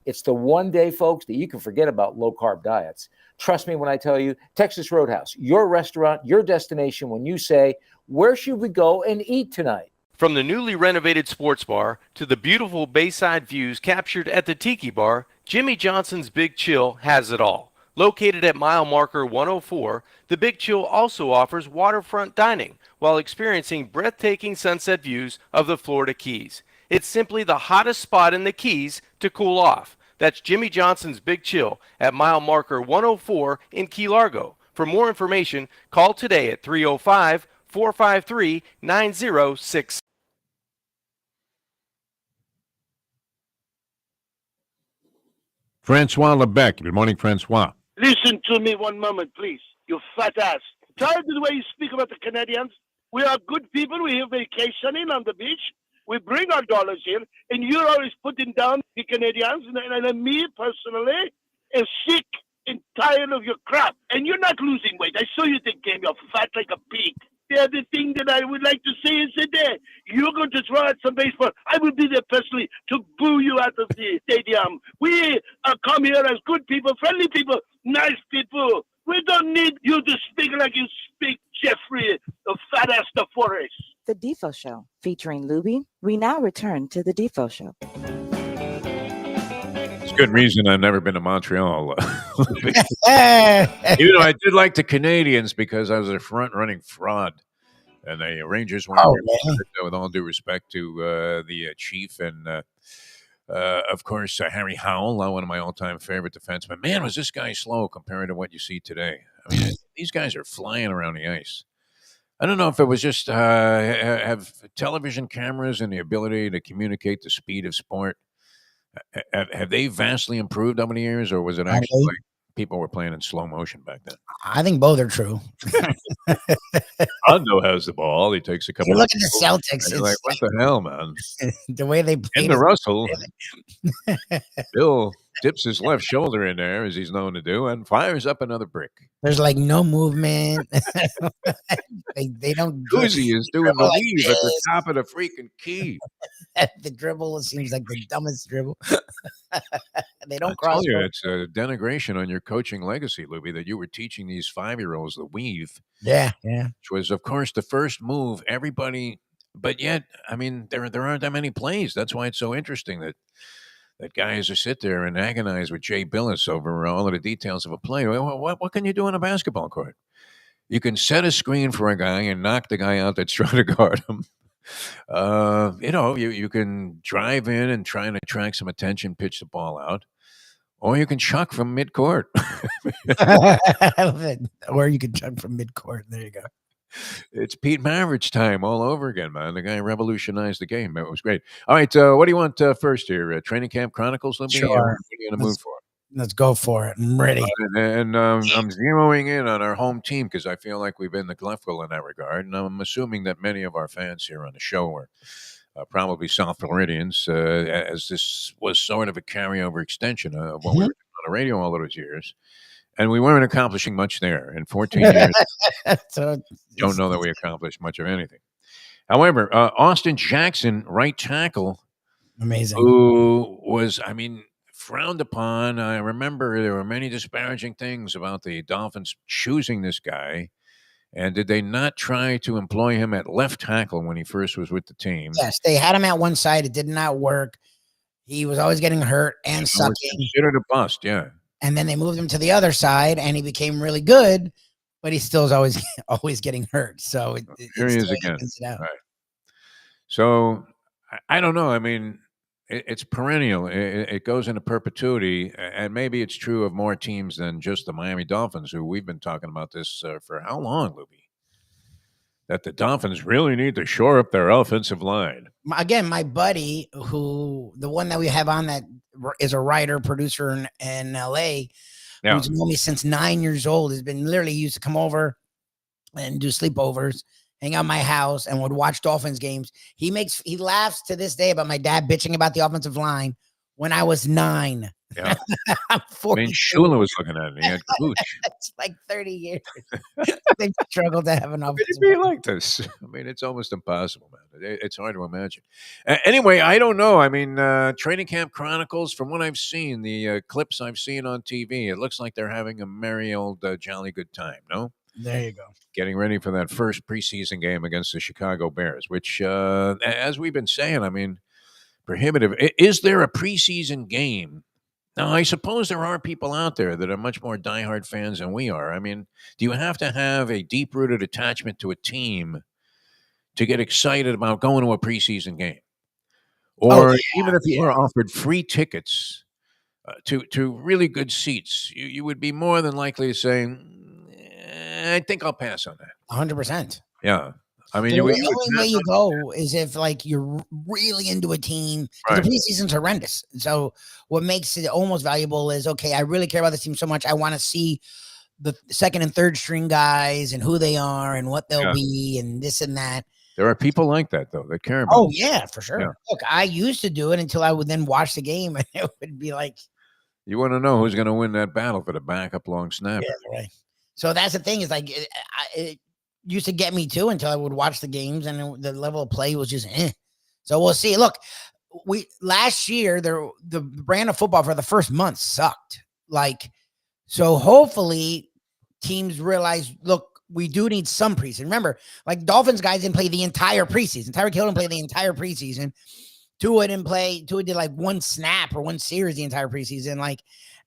It's the one day, folks, that you can forget about low-carb diets. Trust me when I tell you, Texas Roadhouse, your restaurant, your destination when you say, where should we go and eat tonight? From the newly renovated sports bar to the beautiful bayside views captured at the Tiki Bar, Jimmy Johnson's Big Chill has it all. Located at mile marker 104, the Big Chill also offers waterfront dining while experiencing breathtaking sunset views of the Florida Keys. It's simply the hottest spot in the Keys to cool off. That's Jimmy Johnson's Big Chill at mile marker 104 in Key Largo. For more information, call today at 305-453-9066. Francois Lebec. Good morning, Francois. Listen to me one moment, please. You fat ass. Tired of the way you speak about the Canadians? We are good people. We're here vacationing on the beach. We bring our dollars here, and you're always putting down the Canadians. And me, personally, am sick and tired of your crap. And you're not losing weight. I saw you the game. You're fat like a pig. The other thing that I would like to say is that you're going to throw out some baseball. I will be there personally to boo you out of the stadium. We come here as good people, friendly people, nice people. We don't need you to speak like you speak, Jeffrey, the fat ass the forest. The Defo Show, featuring Lubie. We now return to the Defo Show. It's a good reason I've never been to Montreal. Even though I did like the Canadians because I was a front-running fraud. And the Rangers weren't with all due respect to the Chief and, of course, Harry Howell, one of my all-time favorite defensemen. Man, was this guy slow compared to what you see today. I mean, these guys are flying around the ice. I don't know if it was just have television cameras and the ability to communicate the speed of sport. Have they vastly improved over the years, or was it actually like people were playing in slow motion back then? I think both are true. Hondo has the ball. He takes a couple. You look at the Celtics. You're like, what the hell, man? The way they play. And the Russell. Bill dips his left shoulder in there, as he's known to do, and fires up another brick. There's like no movement. they don't. Guzzi is doing the weave at the top of the freaking key. The dribble seems like the dumbest dribble. They don't I cross. tell you, it's a denigration on your coaching legacy, Lubie, that you were teaching these 5-year-olds the weave. Yeah. Which was, of course, the first move. Everybody, but yet, I mean, there aren't that many plays. That's why it's so interesting that guys are sit there and agonize with Jay Billis over all of the details of a play. What can you do on a basketball court? You can set a screen for a guy and knock the guy out that's trying to guard him. You can drive in and try and attract some attention, pitch the ball out, or you can chuck from midcourt. I love it. Or you can chuck from midcourt. There you go. It's Pete Maravich time all over again, man. The guy revolutionized the game. It was great. All right, what do you want first here? Training Camp Chronicles? Sure. What are you in the mood for? Let's go for it. I'm ready. And I'm zeroing in on our home team because I feel like we've been neglectful in that regard. And I'm assuming that many of our fans here on the show are probably South Floridians, as this was sort of a carryover extension of what we were doing on the radio all those years. And we weren't accomplishing much there. In 14 years, don't know that we accomplished much of anything. However, Austin Jackson, right tackle, amazing, who was, frowned upon. I remember there were many disparaging things about the Dolphins choosing this guy. And did they not try to employ him at left tackle when he first was with the team? Yes, they had him at one side. It did not work. He was always getting hurt and sucking. Considered a bust, yeah. And then they moved him to the other side, and he became really good, but he still is always getting hurt. So here he is again. Right. So I don't know. I mean, it's perennial. It goes into perpetuity, and maybe it's true of more teams than just the Miami Dolphins, who we've been talking about this for how long, Lubie? That the Dolphins really need to shore up their offensive line. Again, my buddy, the one that we have on that is a writer, producer in L.A., who's known me since 9 years old, has been literally used to come over and do sleepovers, hang out at my house, and would watch Dolphins games. He laughs to this day about my dad bitching about the offensive line when I was 9. Yeah. I'm 40. Shula was looking at it. He had Cooch. It's like 30 years. They struggled to have an offensive It'd be like this. I mean, it's almost impossible, man. It's hard to imagine. Anyway, I don't know. I mean, Training Camp Chronicles, from what I've seen, the clips I've seen on TV, it looks like they're having a merry old jolly good time, no? There you go. Getting ready for that first preseason game against the Chicago Bears, which, as we've been saying, I mean, prohibitive. Is there a preseason game? Now, I suppose there are people out there that are much more diehard fans than we are. I mean, do you have to have a deep-rooted attachment to a team to get excited about going to a preseason game? Or even if you are offered free tickets to really good seats, you would be more than likely to say, I think I'll pass on that. 100%. Yeah. I mean, The you only would way pass you on go is if like you're really into a team, because Right. the preseason's horrendous. So what makes it almost valuable is, okay, I really care about this team so much. I want to see the second and third string guys and who they are and what they'll Yeah. be and this and that. There are people like that, though, that care about Oh it. yeah, for sure. Yeah. Look, I used to do it until I would then watch the game and it would be like, You want to know who's going to win that battle for the backup long snapper. yeah, right. So that's the thing, is like it used to get me too until I would watch the games and the level of play was just So we'll see. Look, last year the brand of football for the first month sucked. Like, so hopefully teams realize, look, we do need some preseason. Remember, like Dolphins guys didn't play the entire preseason. Tyreek Hill didn't play the entire preseason. Tua did like one snap or one series the entire preseason. Like,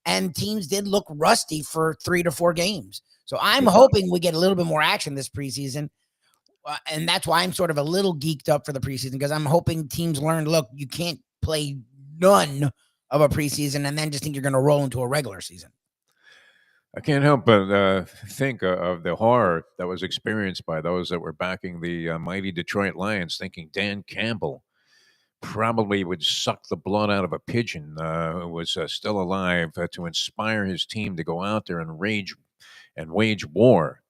and teams did look rusty for 3 to 4 games. So I'm hoping we get a little bit more action this preseason. And that's why I'm sort of a little geeked up for the preseason, because I'm hoping teams learn, look, you can't play none of a preseason and then just think you're going to roll into a regular season. I can't help but think of the horror that was experienced by those that were backing the mighty Detroit Lions, thinking Dan Campbell probably would suck the blood out of a pigeon who was still alive to inspire his team to go out there and wage war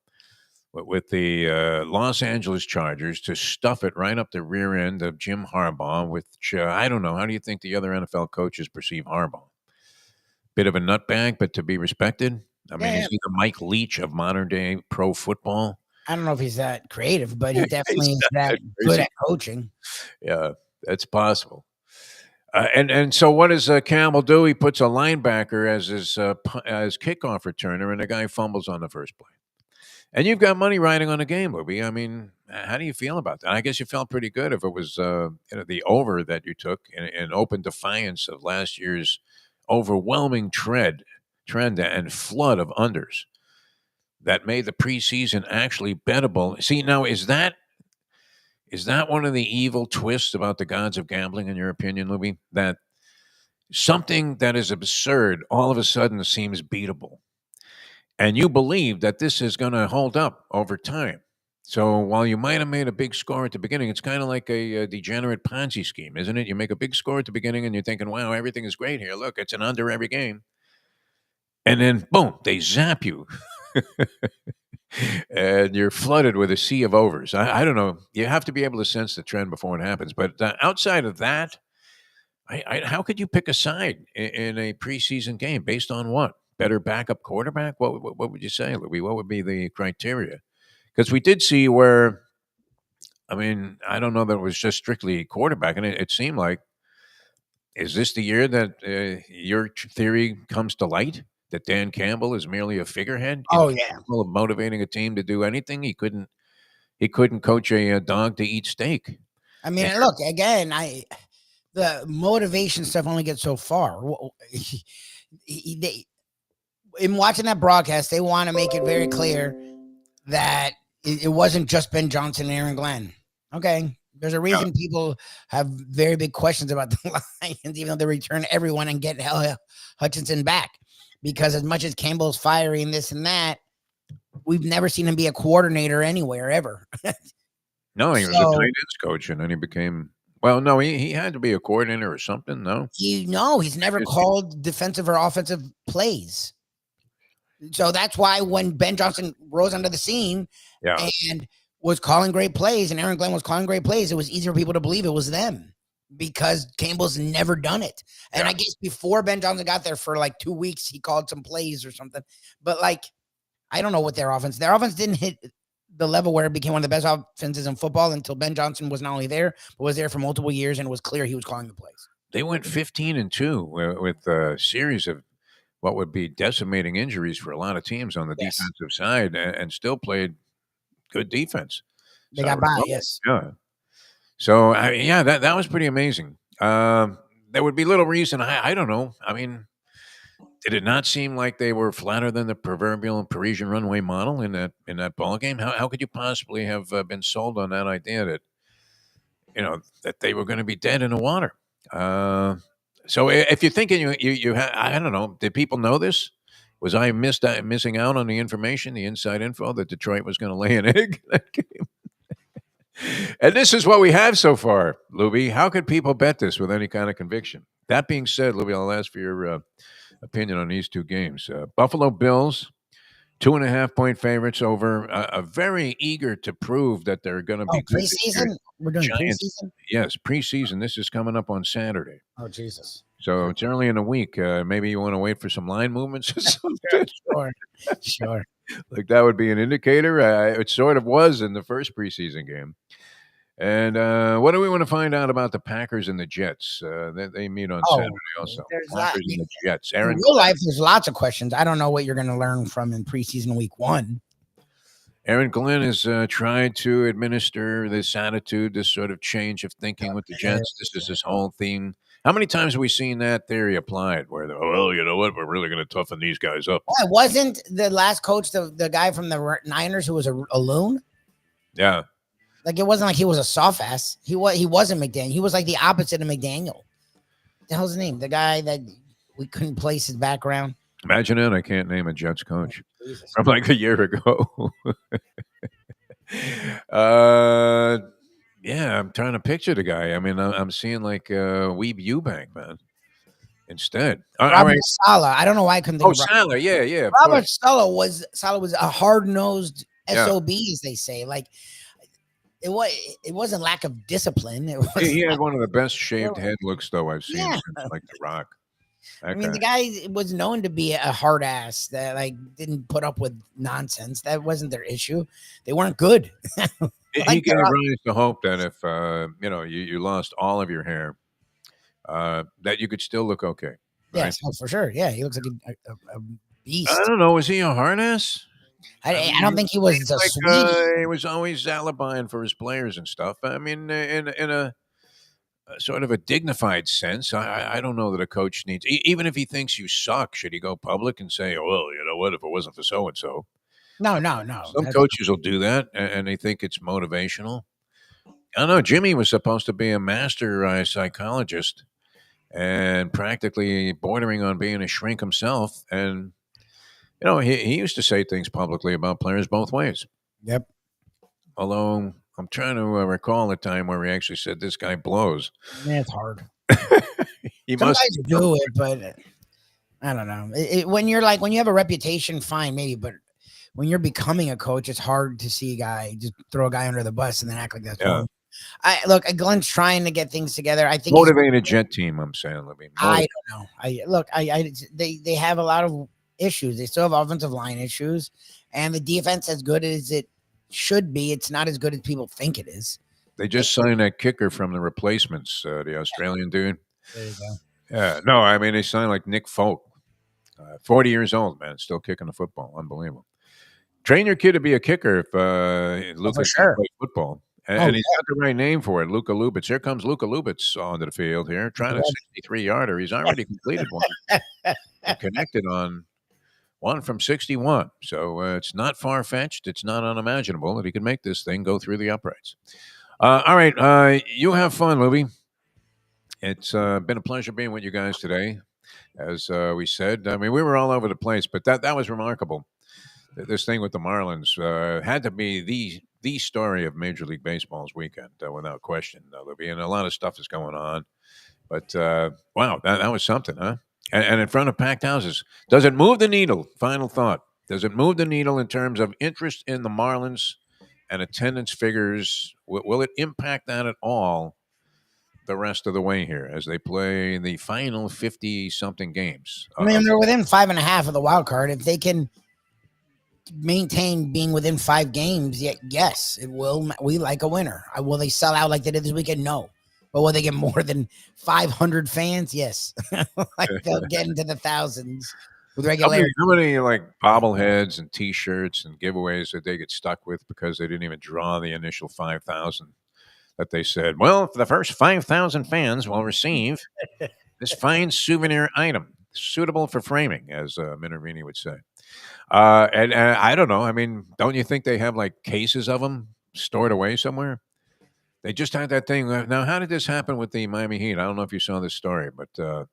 with the Los Angeles Chargers, to stuff it right up the rear end of Jim Harbaugh, which I don't know. How do you think the other NFL coaches perceive Harbaugh? Bit of a nutbag, but to be respected. I mean, is he the Mike Leach of modern day pro football? I don't know if he's that creative, but he definitely is not that that good crazy. at coaching. Yeah, that's possible. And so what does Campbell do? He puts a linebacker as his as kickoff returner, and the guy fumbles on the first play. And you've got money riding on the game, Lubie. I mean, how do you feel about that? I guess you felt pretty good if it was the over that you took in open defiance of last year's overwhelming trend and flood of unders that made the preseason actually bettable. See, now is that one of the evil twists about the gods of gambling, in your opinion, Lubie? That something that is absurd all of a sudden seems beatable, and you believe that this is going to hold up over time. So while you might have made a big score at the beginning, it's kind of like a degenerate Ponzi scheme, isn't it? You make a big score at the beginning, and you're thinking, "Wow, everything is great here. Look, it's an under every game." And then, boom, they zap you. And you're flooded with a sea of overs. I don't know. You have to be able to sense the trend before it happens. But outside of that, how could you pick a side in a preseason game based on what? Better backup quarterback? What would you say, Louis? What would be the criteria? Because we did see where, I mean, I don't know that it was just strictly quarterback. And it seemed like, is this the year that your theory comes to light? That Dan Campbell is merely a figurehead, Oh yeah, incapable of motivating a team to do anything. He couldn't coach a dog to eat steak. I mean, look, again, the motivation stuff only gets so far. In watching that broadcast, they want to make it very clear that it wasn't just Ben Johnson and Aaron Glenn. Okay, there's a reason people have very big questions about the Lions, even though they return everyone and get Hutchinson back. Because as much as Campbell's fiery and this and that, we've never seen him be a coordinator anywhere ever. No, he was a tight ends coach, and then he became. Well, no, he had to be a coordinator or something. No, he's never called defensive or offensive plays. So that's why when Ben Johnson rose onto the scene and was calling great plays, and Aaron Glenn was calling great plays, it was easier for people to believe it was them, because Campbell's never done it. And I guess before Ben Johnson got there for like 2 weeks, he called some plays or something. But like, I don't know what their offense didn't hit the level where it became one of the best offenses in football until Ben Johnson was not only there, but was there for multiple years, and it was clear he was calling the plays. They went 15-2 with a series of what would be decimating injuries for a lot of teams on the defensive side, and still played good defense. They got by, yes. Yeah. So, that was pretty amazing. There would be little reason. I don't know. I mean, did it not seem like they were flatter than the proverbial Parisian runway model in that ball game? How could you possibly have been sold on that idea that that they were going to be dead in the water? So if you're thinking I don't know, did people know this? Was I missing out on the information, the inside info that Detroit was going to lay an egg in that game? And this is what we have so far, Lubie. How could people bet this with any kind of conviction? That being said, Lubie, I'll ask for your opinion on these two games. Buffalo Bills, 2.5-point favorites over, very eager to prove that they're going to Oh, be good this year. preseason? We're doing Giants. preseason? Yes, preseason. This is coming up on Saturday. Oh, Jesus. So it's early in the week. Maybe you want to wait for some line movements or something. Sure. Like that would be an indicator. It sort of was in the first preseason game. And what do we want to find out about the Packers and the Jets? They meet on Saturday also. There's Packers and the Jets. in Aaron real life, there's lots of questions. I don't know what you're going to learn from in preseason week 1. Aaron Glenn has tried to administer this attitude, this sort of change of thinking with the Jets. This is his whole theme. How many times have we seen that theory applied where, well, you know what, we're really going to toughen these guys up? Well, wasn't the last coach the guy from the Niners who was a loon? Yeah. Like, it wasn't like he was a soft ass. He wasn't McDaniel. He was like the opposite of McDaniel. The hell's his name? The guy that we couldn't place his background. Imagine it. I can't name a Jets coach from like a year ago. Yeah, I'm trying to picture the guy. I mean, I'm seeing like Weeb Eubank, man. Instead, Robert Saleh. I don't know why I couldn't think of Saleh. Yeah. Robert Saleh was a hard-nosed SOB, as they say. Like, it wasn't lack of discipline. It was he had one of the best shaved head looks though I've seen since like The Rock. I mean, the guy was known to be a hard ass that like didn't put up with nonsense. That wasn't their issue. They weren't good. He gave rise to hope that if you lost all of your hair, that you could still look okay. Right? Yes, for sure. Yeah, he looks like a beast. I don't know. Was he a hard ass? I don't think he was a sweetie. He was always alibiing for his players and stuff. I mean, in a sort of a dignified sense, I don't know that a coach needs, even if he thinks you suck, should he go public and say, oh, well, you know what, if it wasn't for so-and-so. No. Some coaches will do that, and they think it's motivational. I don't know. Jimmy was supposed to be a master psychologist and practically bordering on being a shrink himself. And, he used to say things publicly about players both ways. Yep. Although I'm trying to recall a time where he actually said, this guy blows. Yeah, it's hard. Some guys do it, but I don't know. When you have a reputation, fine, maybe, but when you're becoming a coach, it's hard to see a guy just throw a guy under the bus and then act like that's wrong. Look, Glenn's trying to get things together. I think motivated Jet team. I'm saying, Libby. I don't know. They have a lot of issues. They still have offensive line issues, and the defense, as good as it should be, it's not as good as people think it is. They just signed that kicker from the replacements, the Australian dude. There you go. Yeah, no, I mean they signed like Nick Folk, 40 years old, man, still kicking the football. Unbelievable. Train your kid to be a kicker if Lucas can play football. And he's got the right name for it, Luka Lubitz. Here comes Luka Lubitz onto the field here, trying a 63-yarder. He's already completed one. Connected on one from 61. So it's not far-fetched. It's not unimaginable that he can make this thing go through the uprights. All right. You have fun, Lubie. It's been a pleasure being with you guys today. As we said, I mean, we were all over the place, but that was remarkable. This thing with the Marlins had to be the story of Major League Baseball's weekend, without question, Libby. And a lot of stuff is going on. But, wow, that was something, huh? And in front of packed houses. Does it move the needle? Final thought. Does it move the needle in terms of interest in the Marlins and attendance figures? Will it impact that at all the rest of the way here as they play the final 50-something games? I mean, they're within 5.5 of the wild card. If they can maintain being within 5 games, yes, it will. We like a winner. Will they sell out like they did this weekend? No. But will they get more than 500 fans? Yes. Like they'll get into the thousands with regularity. How many like bobbleheads and T-shirts and giveaways that they get stuck with because they didn't even draw the initial 5,000 that they said, well, the first 5,000 fans will receive this fine souvenir item suitable for framing, as Minervini would say. And I don't know. I mean, don't you think they have like cases of them stored away somewhere? They just had that thing. Now, how did this happen with the Miami Heat? I don't know if you saw this story, but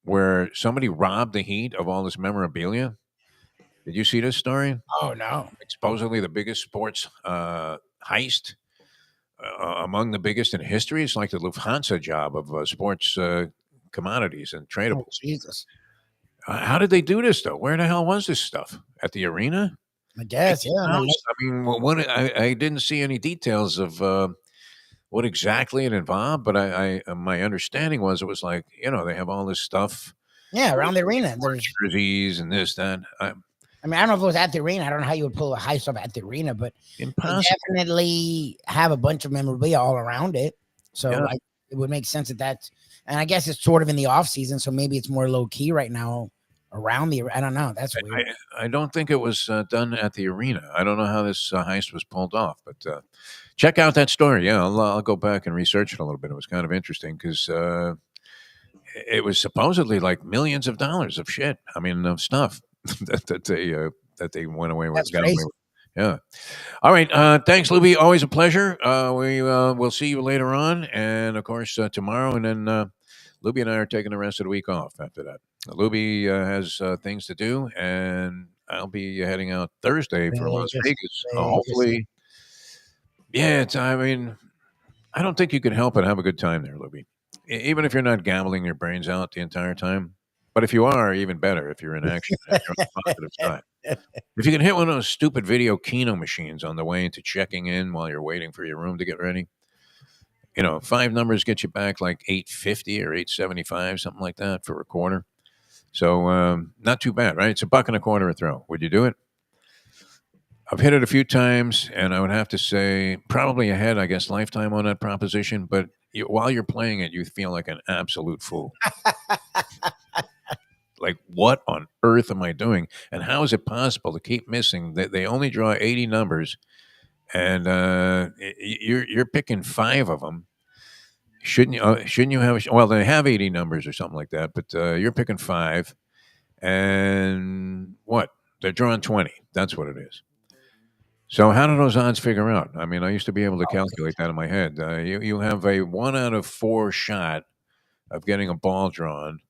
where somebody robbed the Heat of all this memorabilia. They just had that thing. Now, how did this happen with the Miami Heat? I don't know if you saw this story, but where somebody robbed the Heat of all this memorabilia. They just had that thing. Now, how did this happen with the Miami Heat? I don't know if you saw this story, but Did you see this story? Oh no. Supposedly the biggest sports heist, among the biggest in history. It's like the Lufthansa job of sports commodities and Oh, tradables. Jesus. How did they do this though? Where the hell was this stuff? At the arena? I guess, yeah. I mean, I mean, what I didn't see any details of what exactly it involved, but my understanding was it was like, they have all this stuff, yeah, around the arena. There's, jerseys and this, that. I mean, I don't know if it was at the arena. I don't know how you would pull a heist off at the arena, but they Impossible. definitely have a bunch of memorabilia all around it. So Yeah. like, it would make sense that that's, and I guess it's sort of in the off season, so maybe it's more low key right now around the. I don't know. That's weird. I don't think it was done at the arena. I don't know how this heist was pulled off, but check out that story. Yeah, I'll go back and research it a little bit. It was kind of interesting because it was supposedly like millions of dollars of shit. I mean, of stuff that they went away with. That's crazy. Yeah. All right. Thanks, Lubie. Always a pleasure. We'll see you later on, and of course tomorrow, and then Lubie and I are taking the rest of the week off after that. Lubie has things to do, and I'll be heading out Thursday for Las Vegas. Hopefully, yeah. I mean, I don't think you can help but have a good time there, Lubie. Even if you're not gambling your brains out the entire time. But if you are, even better if you're in action. If you're on the positive side. If you can hit one of those stupid video keno machines on the way into checking in while you're waiting for your room to get ready, 5 numbers get you back like $8.50 or $8.75, something like that for a quarter. So not too bad, right? It's $1.25 a throw. Would you do it? I've hit it a few times, and I would have to say probably ahead, I guess, lifetime on that proposition. But while you're playing it, you feel like an absolute fool. Like, what on earth am I doing? And how is it possible to keep missing? They only draw 80 numbers, and you're picking 5 of them. Shouldn't you have? Well, they have 80 numbers or something like that, but you're picking 5, and what? They're drawing 20. That's what it is. So how do those odds figure out? I mean, I used to be able to calculate that in my head. You have a 1 out of 4 shot of getting a ball drawn,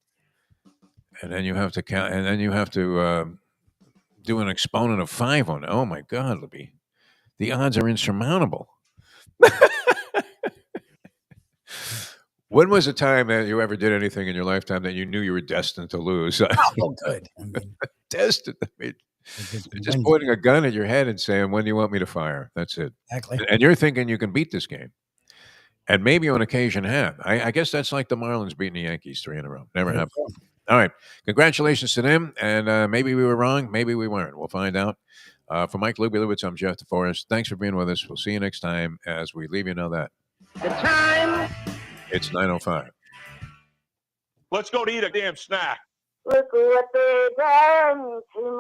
and then you have to count, and then you have to do an exponent of 5 on it. Oh my God, Libby, the odds are insurmountable. When was the time that you ever did anything in your lifetime that you knew you were destined to lose? Oh, good. I mean, Destined. I mean, just pointing a gun at your head and saying, "When do you want me to fire?" That's it. Exactly. And you're thinking you can beat this game, and maybe on occasion have. I guess that's like the Marlins beating the Yankees 3 in a row. Never happened. All right. Congratulations to them. And maybe we were wrong. Maybe we weren't. We'll find out. For Mike Lubie, I'm Jeff DeForest. Thanks for being with us. We'll see you next time as we leave you know that. The time. It's 9:05. Let's go to eat a damn snack. Look what they done to